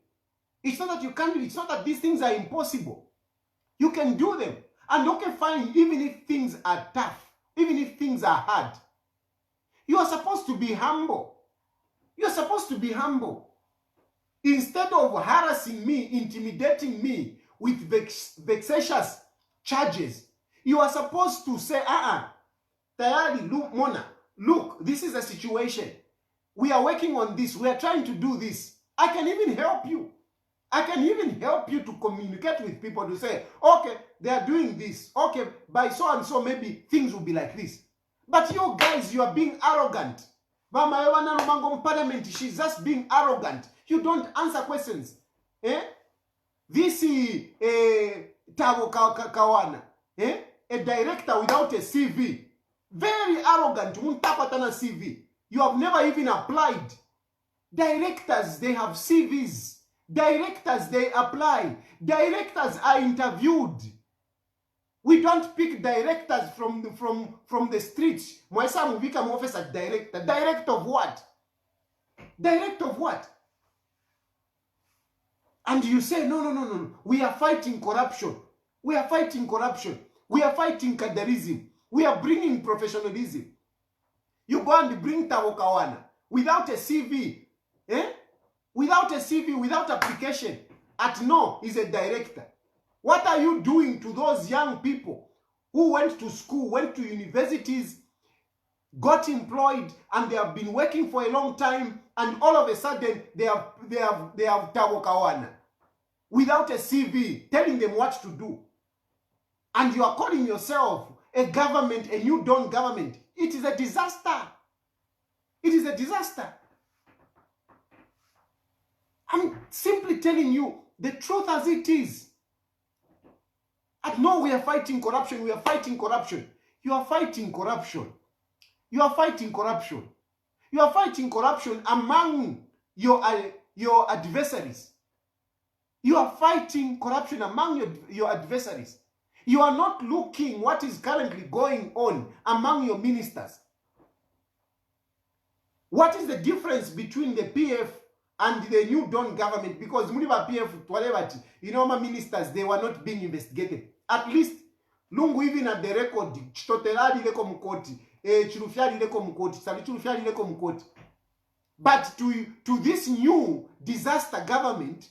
Speaker 1: It's not that you can't do it. It's not that these things are impossible. You can do them. And okay, fine, even if things are tough, even if things are hard, you are supposed to be humble. You're supposed to be humble. Instead of harassing me, intimidating me with vexatious charges, you are supposed to say, Tayali, look, Mona, look, this is a situation. We are working on this. We are trying to do this. I can even help you. I can even help you to communicate with people to say, okay, they are doing this. Okay, by so and so, maybe things will be like this. But you guys, you are being arrogant. Parliament, she's just being arrogant. You don't answer questions. This is Tabo Kawana, a director without a CV. Very arrogant. CV. You have never even applied. Directors, they have CVs. Directors, they apply. Directors are interviewed. We don't pick directors from the streets. Mwaisa muvika officer director. Director of what? Director of what? And you say, no. We are fighting corruption. We are fighting corruption. We are fighting cadreism. We are bringing professionalism. You go and bring Tawokawana without a CV. Without a CV, without application. He's a director. What are you doing to those young people who went to school, went to universities, got employed, and they have been working for a long time, and all of a sudden they have Tawokawana without a CV telling them what to do? And you are calling yourself a government, a new dawn government. It is a disaster. It is a disaster. I'm simply telling you the truth as it is. We are fighting corruption. We are fighting corruption. You are fighting corruption. You are fighting corruption. You are fighting corruption among your adversaries. You are fighting corruption among your adversaries. You are not looking what is currently going on among your ministers. What is the difference between the PF and the new dawn government? Because Muniba PF, whatever, my ministers, they were not being investigated. At least, Lungu even at the record, Chilufya Tayali. But to this new disaster government,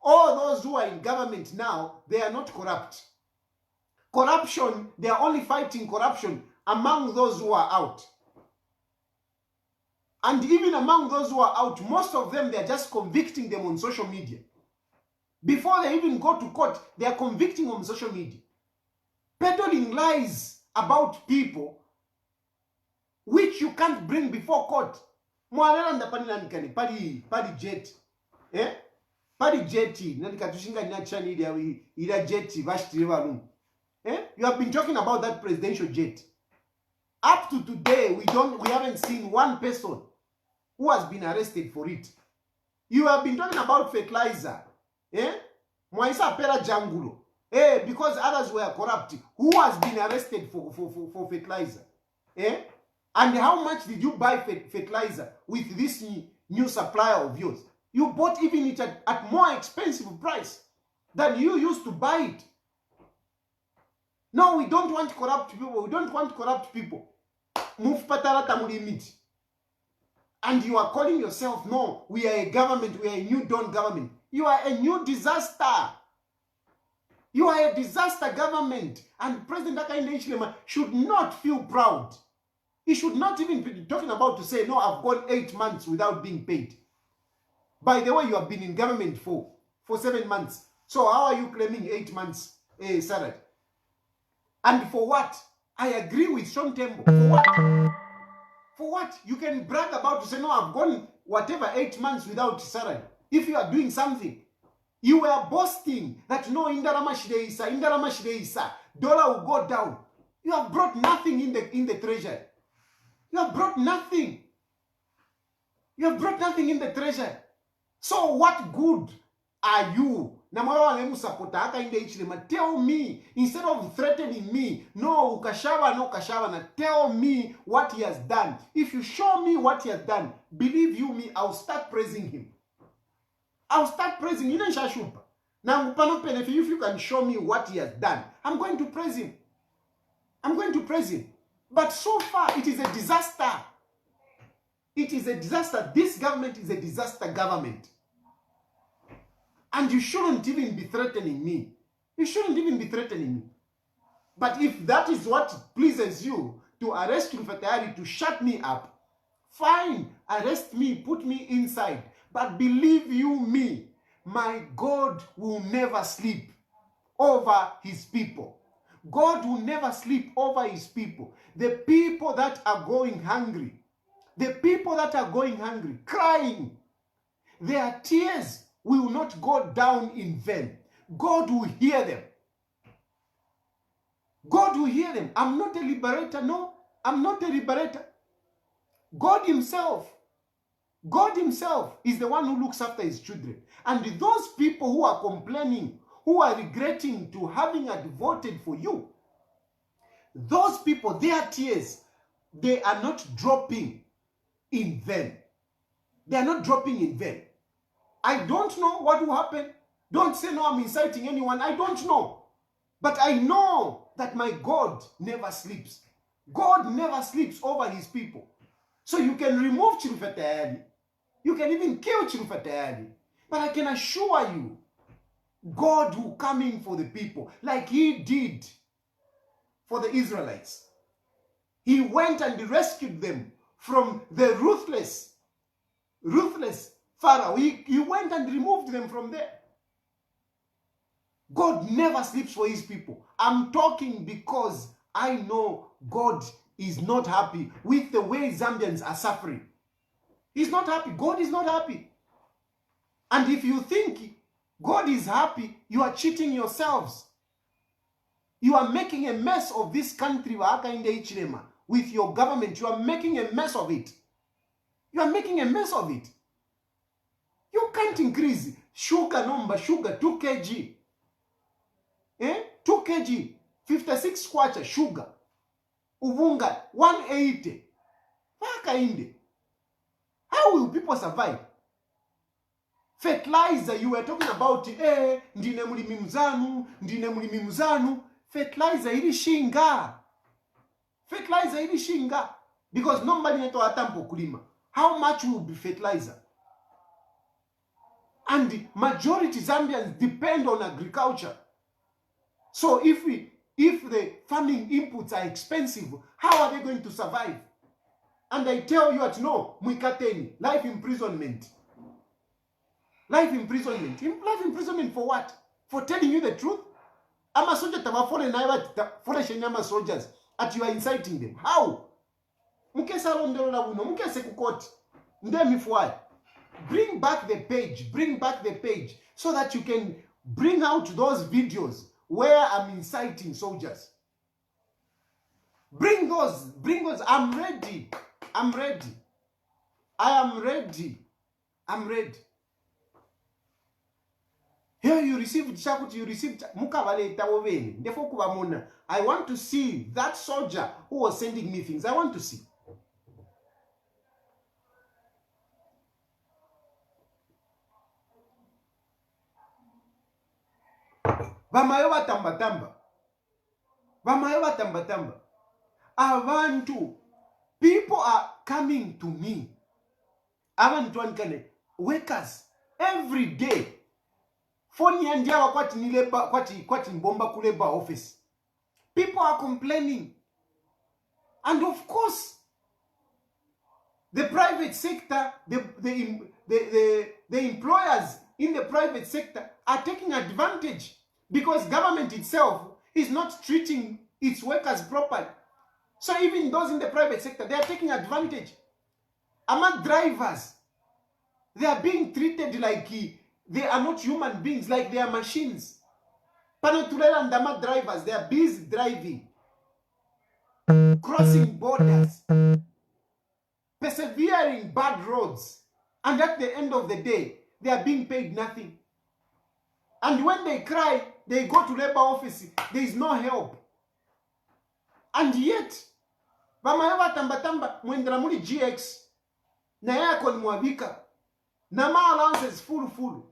Speaker 1: all those who are in government now, they are not corrupt. Corruption, they are only fighting corruption among those who are out. And even among those who are out, most of them, they are just convicting them on social media. Before they even go to court, they are convicting on social media. Peddling lies about people which you can't bring before court. Padi jet. Padi jetty. You have been talking about that presidential jet. Up to today, we haven't seen one person who has been arrested for it. You have been talking about fertilizer. Mwaisa pera jangulo. Because others were corrupt. Who has been arrested for fertilizer? And how much did you buy fertilizer with this new supplier of yours? You bought even it at more expensive price than you used to buy it. No, we don't want corrupt people. We don't want corrupt people. Move patarata mulimit. And you are calling yourself, no, we are a government, we are a new dawn government. You are a new disaster. You are a disaster government. And President Hakainde Hichilema should not feel proud. He should not even be talking about to say, no, I've gone 8 months without being paid. By the way, you have been in government for 7 months. So how are you claiming 8 months salary? And for what? I agree with Sean Tembo. For what? For what? You can brag about to say, no, I've gone whatever 8 months without salary. If you are doing something, you were boasting that no, Indarama Shideisa, dollar will go down. You have brought nothing in the treasury. You have brought nothing. You have brought nothing in the treasury. So what good are you? Tell me, instead of threatening me, no, Kashava, tell me what he has done. If you show me what he has done, believe you me, I'll start praising him. I'll start praising him. Now, if you can show me what he has done, I'm going to praise him. I'm going to praise him. But so far, it is a disaster. It is a disaster. This government is a disaster government. And you shouldn't even be threatening me. You shouldn't even be threatening me. But if that is what pleases you, to arrest Chilufya Tayali, to shut me up, fine, arrest me, put me inside. But believe you me, my God will never sleep over his people. God will never sleep over his people. The people that are going hungry, the people that are going hungry, crying, their tears will not go down in vain. God will hear them. God will hear them. I'm not a liberator. No, I'm not a liberator. God himself is the one who looks after his children. And those people who are complaining, who are regretting to having voted for you, those people, their tears, they are not dropping in vain. They are not dropping in vain. I don't know what will happen. Don't say, no, I'm inciting anyone. I don't know. But I know that my God never sleeps. God never sleeps over his people. So you can remove Chilufya Tayali. You can even kill Chilufya Tayali. But I can assure you, God will come in for the people like he did for the Israelites. He went and rescued them from the ruthless Pharaoh. He went and removed them from there. God never sleeps for his people. I'm talking because I know God is not happy with the way Zambians are suffering. He's not happy. God is not happy. And if you think God is happy, you are cheating yourselves. You are making a mess of this country with your government. You are making a mess of it. You are making a mess of it. You can't increase sugar 2 kg. 2 kg, 56 kwacha sugar. Uvunga 180. How will people survive? Fertilizer, you were talking about, ndine mulimi mzanu. Fertilizer ili shinga. Fertilizer ili shinga. Because nobody neto atampo kulima. How much will be fertilizer? And the majority Zambians depend on agriculture. So if the farming inputs are expensive, how are they going to survive? And I tell you at no, mwikateni, life imprisonment. Life imprisonment. Life imprisonment for what? For telling you the truth? I'm a soldier, soldiers, at you are inciting them. How? Bring back the page. Bring back the page so that you can bring out those videos where I'm inciting soldiers. Bring those. I'm ready. I'm ready. I am ready. I'm ready. Here you received Shakut, you received Mukavale Tawoveni. Therefore, Kubamona. I want to see that soldier who was sending me things. I want to see. Bamayoba tamba. Bamayoba tamba. Abantu. People are coming to me. Abantu ankane. Workers. Every day. Phone yandiawa kwati mbomba kuleba office. People are complaining. And of course, the private sector, the employers in the private sector are taking advantage because government itself is not treating its workers properly. So even those in the private sector, they are taking advantage. Among drivers, they are being treated like they are not human beings, like they are machines. Panatulela and Dama drivers, they are busy driving, crossing borders, persevering bad roads. And at the end of the day, they are being paid nothing. And when they cry, they go to labor office, there is no help. And yet, Bamayawa Tambatamba, Mwendra Muli GX, Nayakon Mwabika, Nama allowances full.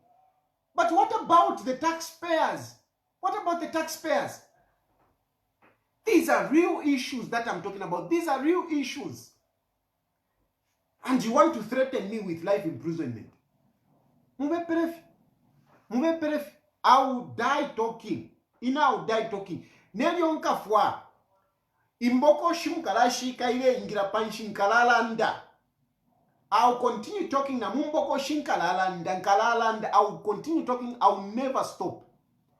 Speaker 1: But what about the taxpayers? What about the taxpayers? These are real issues that I'm talking about. These are real issues. And you want to threaten me with life imprisonment? I will die talking. I will die talking. Nelionka fwa. Imboko shimkalashi kaile ingira panshinkalalanda. I will continue talking na mumboko shinkalalanda nkalalanda. I will continue talking. I will never stop.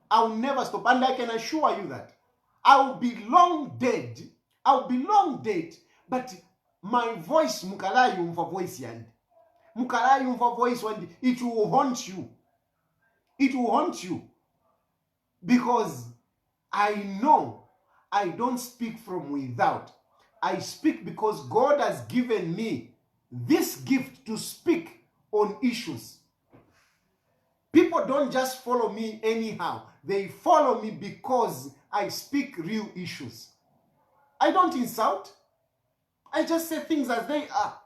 Speaker 1: I will never stop. And I can assure you that I will be long dead. I will be long dead. But my voice, mukalayu for voice yandi. Mukalayu for voice wandi. It will haunt you. It will haunt you. Because I know I don't speak from without. I speak because God has given me this gift to speak on issues. People don't just follow me anyhow. They follow me because I speak real issues. I don't insult. I just say things as they are.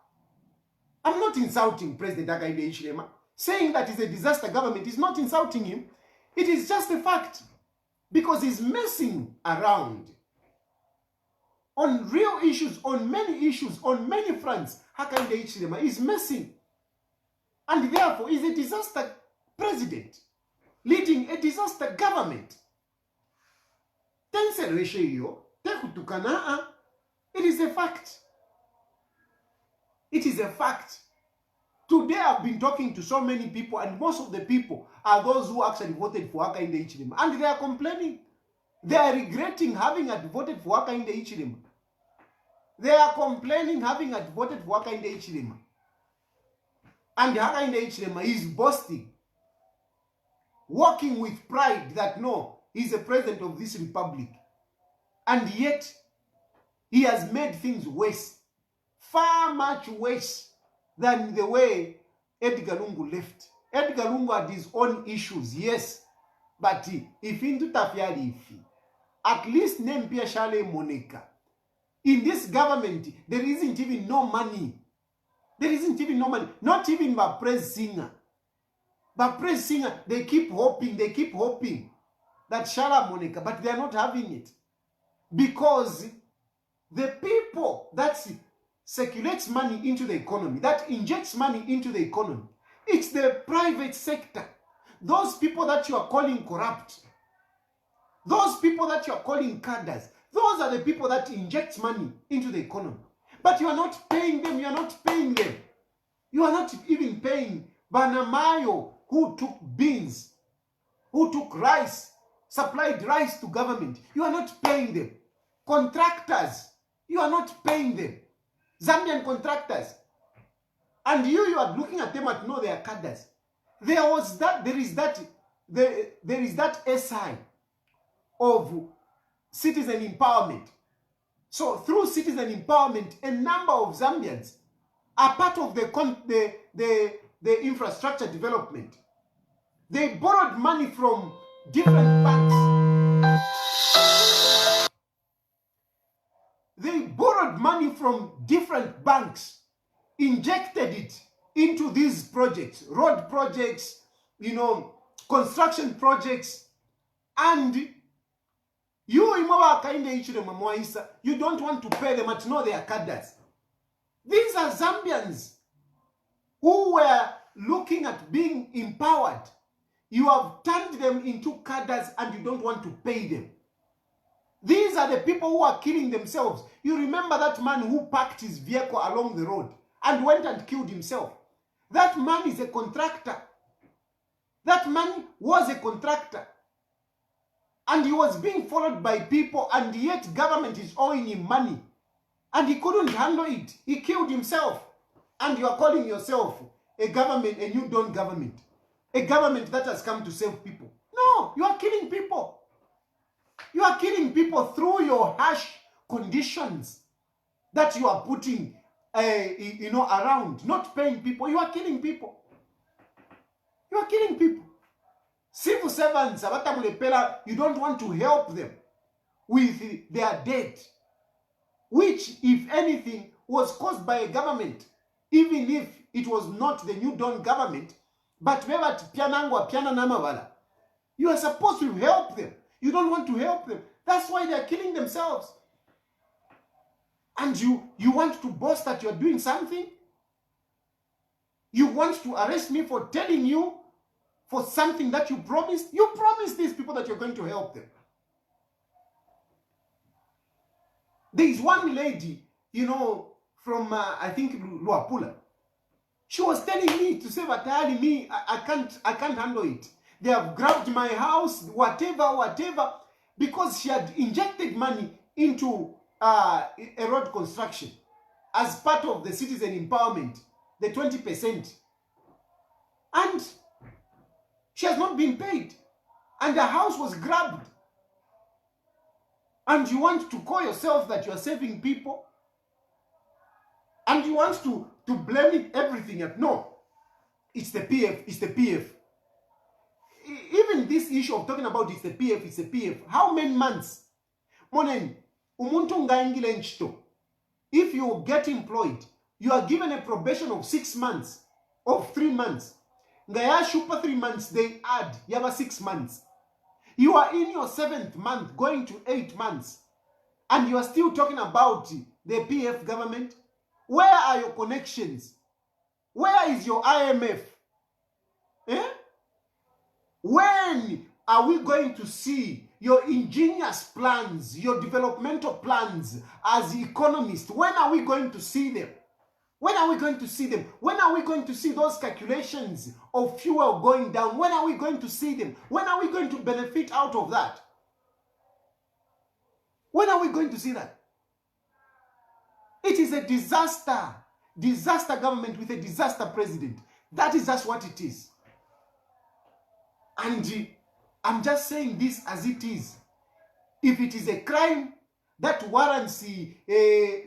Speaker 1: I'm not insulting President Hakainde Hichilema. Saying that he's a disaster government is not insulting him. It is just a fact. Because he's messing around. On real issues, on many fronts, Hakainde Hichilema is messing. And therefore is a disaster president. Leading a disaster government. It is a fact. It is a fact. Today I've been talking to so many people, and most of the people are those who actually voted for Hakainde Hichilema. And they are complaining. They are regretting having voted for Hakainde Hichilema. They are complaining having voted for Hakainde Hichilema. And Hakainde Hichilema is boasting. Walking with pride that no, he's the president of this republic. And yet, he has made things worse. Far much worse than the way Edgar Lungu left. Edgar Lungu had his own issues, yes. But if into Tafyali, at least name Pia Shale Monica. In this government, there isn't even no money. There isn't even no money. Not even by praise singer. But praise singer, they keep hoping that Shala Monica, but they are not having it. Because the people that circulates money into the economy, that injects money into the economy, it's the private sector. Those people that you are calling corrupt, those people that you are calling cadres, those are the people that inject money into the economy. But you are not paying them, you are not paying them. You are not even paying Banamayo, who took beans, who took rice, supplied rice to government. You are not paying them. Contractors, you are not paying them. Zambian contractors. And you are looking at them and know they are cadres. There is that SI of citizen empowerment. So through citizen empowerment, a number of Zambians are part of the infrastructure development. They borrowed money from different banks. They borrowed money from different banks, injected it into these projects, road projects, construction projects, and you don't want to pay them but know they are cadres. These are Zambians who were looking at being empowered. You have turned them into cadres and you don't want to pay them. These are the people who are killing themselves. You remember that man who parked his vehicle along the road and went and killed himself. That man is a contractor. That man was a contractor. And he was being followed by people, and yet government is owing him money. And he couldn't handle it. He killed himself. And you are calling yourself a government, a new dawn government. A government that has come to save people. No, you are killing people. You are killing people through your harsh conditions that you are putting around, not paying people. You are killing people. You are killing people. Civil servants, you don't want to help them with their debt, which, if anything, was caused by a government, even if it was not the New Dawn government, but you are supposed to help them. You don't want to help them. That's why they are killing themselves. And you want to boast that you're doing something? You want to arrest me for telling you for something that you promised? You promised these people that you're going to help them. There is one lady, from, I think, Luapula. She was telling me to say, Tayali, me, I can't handle it. They have grabbed my house, whatever, because she had injected money into a road construction as part of the citizen empowerment, the 20%. And she has not been paid. And the house was grabbed. And you want to call yourself that you are saving people? And you want to blame it everything at no. It's the PF, it's the PF. Even this issue of talking about it's the PF. How many months? Monen, umuntu ngaingile nchito. If you get employed, you are given a probation of 6 months, of 3 months. Ngaya shupa 3 months, they add, yaba 6 months. You are in your 7th month, going to 8 months, and you are still talking about the PF government. Where are your connections? Where is your IMF? When are we going to see your ingenious plans, your developmental plans as economists? When are we going to see them? When are we going to see them? When are we going to see those calculations of fuel going down? When are we going to see them? When are we going to benefit out of that? When are we going to see that? It is a disaster. Disaster government with a disaster president. That is just what it is. And I'm just saying this as it is. If it is a crime that warrants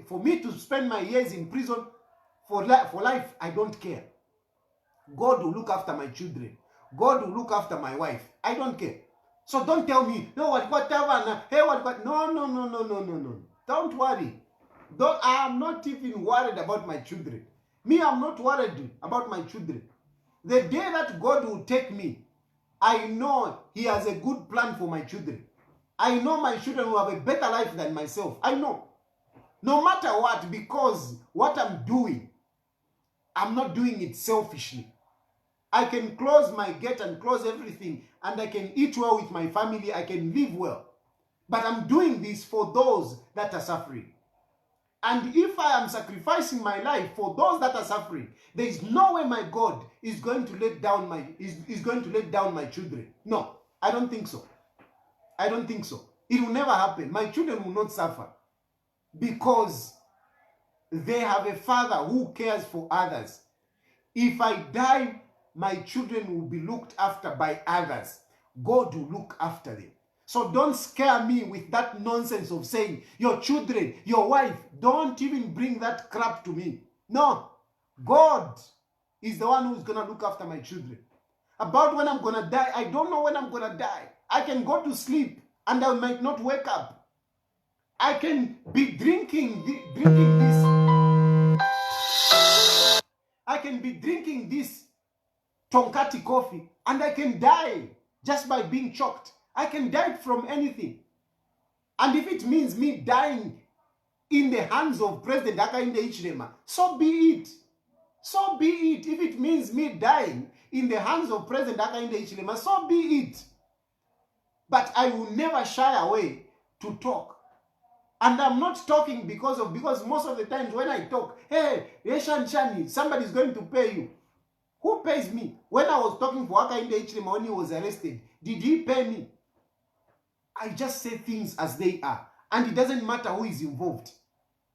Speaker 1: for me to spend my years in prison for life, I don't care. God will look after my children. God will look after my wife. I don't care. So don't tell me, no, whatever. Hey, what? No. Don't worry. I am not even worried about my children. Me, I'm not worried about my children. The day that God will take me, I know He has a good plan for my children. I know my children will have a better life than myself. I know. No matter what, because what I'm doing, I'm not doing it selfishly. I can close my gate and close everything, and I can eat well with my family. I can live well. But I'm doing this for those that are suffering. And if I am sacrificing my life for those that are suffering, there is no way my God is going to let down my children. No, I don't think so. I don't think so. It will never happen. My children will not suffer because they have a father who cares for others. If I die, my children will be looked after by others. God will look after them. So don't scare me with that nonsense of saying, your children, your wife, don't even bring that crap to me. No, God is the one who's going to look after my children. About when I'm going to die, I don't know when I'm going to die. I can go to sleep and I might not wake up. I can be drinking this. I can be drinking this Tonkati coffee and I can die just by being choked. I can die from anything. And if it means me dying in the hands of President Hakainde Hichilema, so be it. So be it. If it means me dying in the hands of President Hakainde Hichilema, so be it. But I will never shy away to talk. And I'm not talking because most of the times when I talk, hey, Yeshan Shani, somebody's going to pay you. Who pays me? When I was talking for Hakainde Hichilema when he was arrested, did he pay me? I just say things as they are. And it doesn't matter who is involved.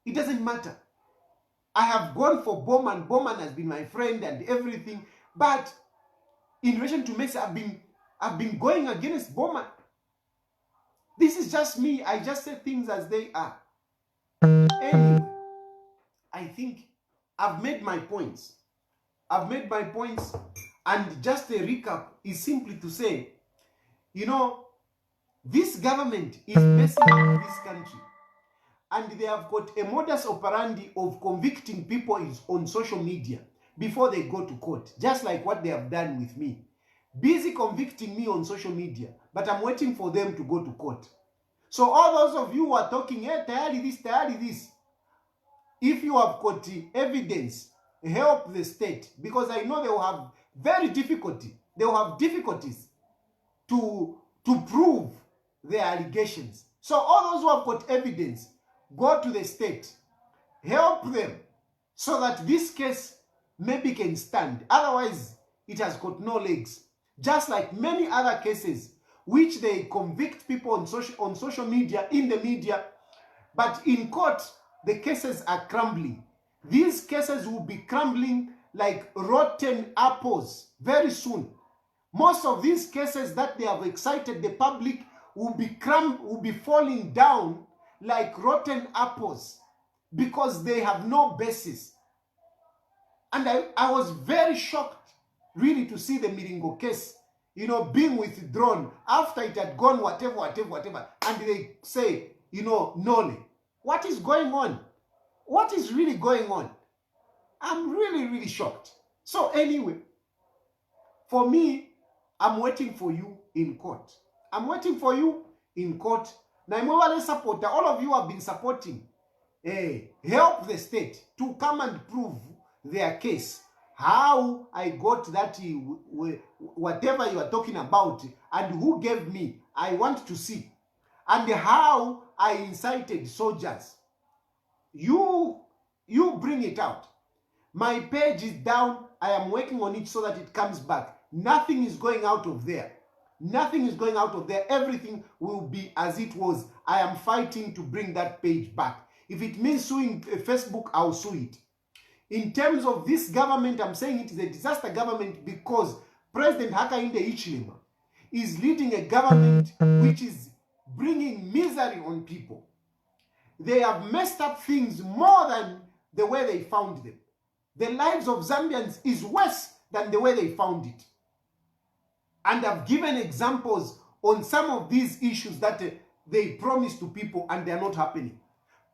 Speaker 1: It doesn't matter. I have gone for Bowman. Bowman has been my friend and everything. But in relation to Messi, I've been going against Bowman. This is just me. I just say things as they are. Anyway, I think I've made my points. I've made my points. And just a recap is simply to say, you know, this government is messing up this country. And they have got a modus operandi of convicting people on social media before they go to court. Just like what they have done with me. Busy convicting me on social media. But I'm waiting for them to go to court. So all those of you who are talking, hey, Tayali this. If you have got evidence, help the state. Because I know they will have they will have difficulties to prove their allegations. So all those who have got evidence, go to the state, help them, so that this case maybe can stand. Otherwise, it has got no legs. Just like many other cases, which they convict people on social media, in the media, but in court, the cases are crumbling. These cases will be crumbling like rotten apples very soon. Most of these cases that they have excited the public will be falling down like rotten apples because they have no basis. And I was very shocked really to see the Miringo case, you know, being withdrawn after it had gone whatever. And they say, you know, Nole. What is going on? What is really going on? I'm really shocked. So anyway, for me, I'm waiting for you in court. I'm waiting for you in court. Naimwale supporter, all of you have been supporting. Help the state to come and prove their case. How I got that, whatever you are talking about, and who gave me, I want to see. And how I incited soldiers. You bring it out. My page is down. I am working on it so that it comes back. Nothing is going out of there. Nothing is going out of there. Everything will be as it was. I am fighting to bring that page back. If it means suing Facebook, I'll sue it. In terms of this government, I'm saying it is a disaster government because President Hakainde Hichilema is leading a government which is bringing misery on people. They have messed up things more than the way they found them. The lives of Zambians is worse than the way they found it. And I've given examples on some of these issues that they promise to people and they are not happening.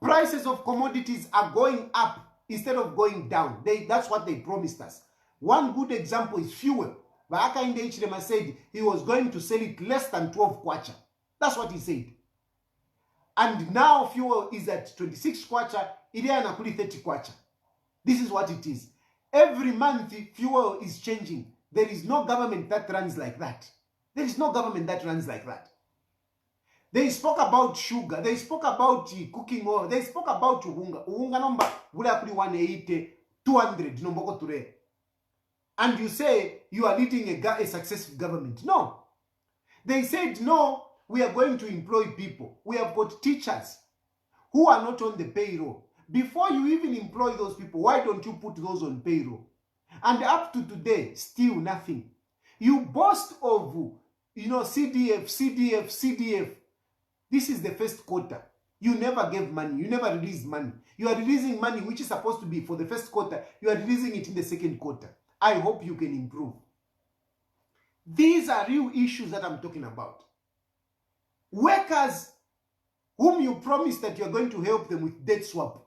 Speaker 1: Prices of commodities are going up instead of going down. That's what they promised us. One good example is fuel. Hakainde Hichilema said he was going to sell it less than 12 kwacha. That's what he said. And now fuel is at 26 kwacha, Iliana Kuli 30 kwacha. This is what it is. Every month, fuel is changing. There is no government that runs like that. There is no government that runs like that. They spoke about sugar. They spoke about cooking oil. They spoke about uhunga. Uhunga number wula kuli 180, 200 nomboko ture. And you say you are leading a successful government. No. They said, no, we are going to employ people. We have got teachers who are not on the payroll. Before you even employ those people, why don't you put those on payroll? And up to today, still nothing. You boast of, you know, CDF. This is the first quarter. You never gave money. You never released money. You are releasing money which is supposed to be for the first quarter. You are releasing it in the second quarter. I hope you can improve. These are real issues that I'm talking about. Workers whom you promised that you're going to help them with debt swap.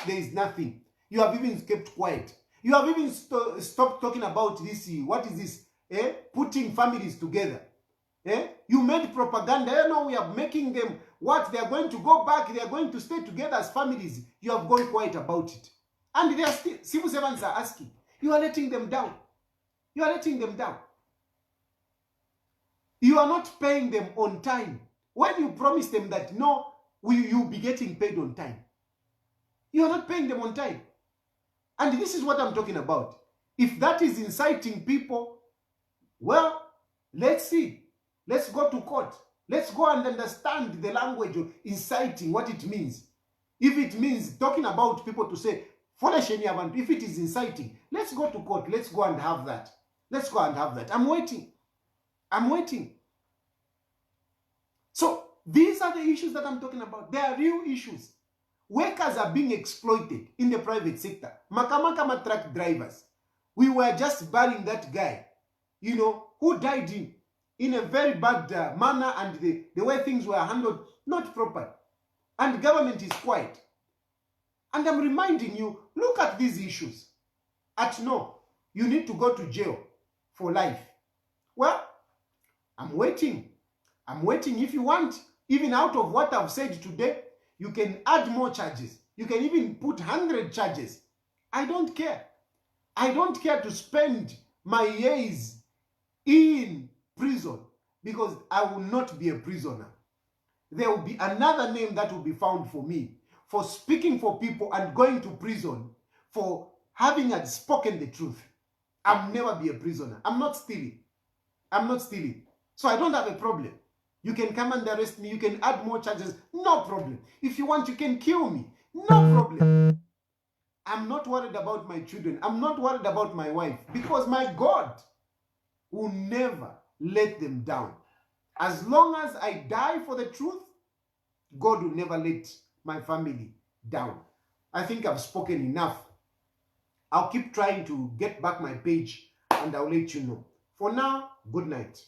Speaker 1: There is nothing. You have even kept quiet. You have even stopped talking about this. What is this? Putting families together. You made propaganda. No, we are making them what? They are going to go back. They are going to stay together as families. You have gone quiet about it. And they are still, civil servants are asking. You are letting them down. You are letting them down. You are not paying them on time. When you promise them that, no, you'll be getting paid on time. You are not paying them on time. And this is what I'm talking about. If that is inciting people, well, let's see. Let's go to court. Let's go and understand the language of inciting, what it means. If it means talking about people to say, if it is inciting, let's go to court. Let's go and have that. Let's go and have that. I'm waiting. I'm waiting. So these are the issues that I'm talking about. They are real issues. Workers are being exploited in the private sector. Makama truck drivers. We were just burying that guy, you know, who died in a very bad manner, and the way things were handled, not proper. And government is quiet. And I'm reminding you, look at these issues. No, you need to go to jail for life. Well, I'm waiting. I'm waiting. If you want, even out of what I've said today, you can add more charges. You can even put 100 charges. I don't care. I don't care to spend my years in prison, because I will not be a prisoner. There will be another name that will be found for me for speaking for people and going to prison for having spoken the truth. I'll never be a prisoner. I'm not stealing. I'm not stealing. So I don't have a problem. You can come and arrest me. You can add more charges. No problem. If you want, you can kill me. No problem. I'm not worried about my children. I'm not worried about my wife, because my God will never let them down. As long as I die for the truth, God will never let my family down. I think I've spoken enough. I'll keep trying to get back my page, and I'll let you know. For now, good night.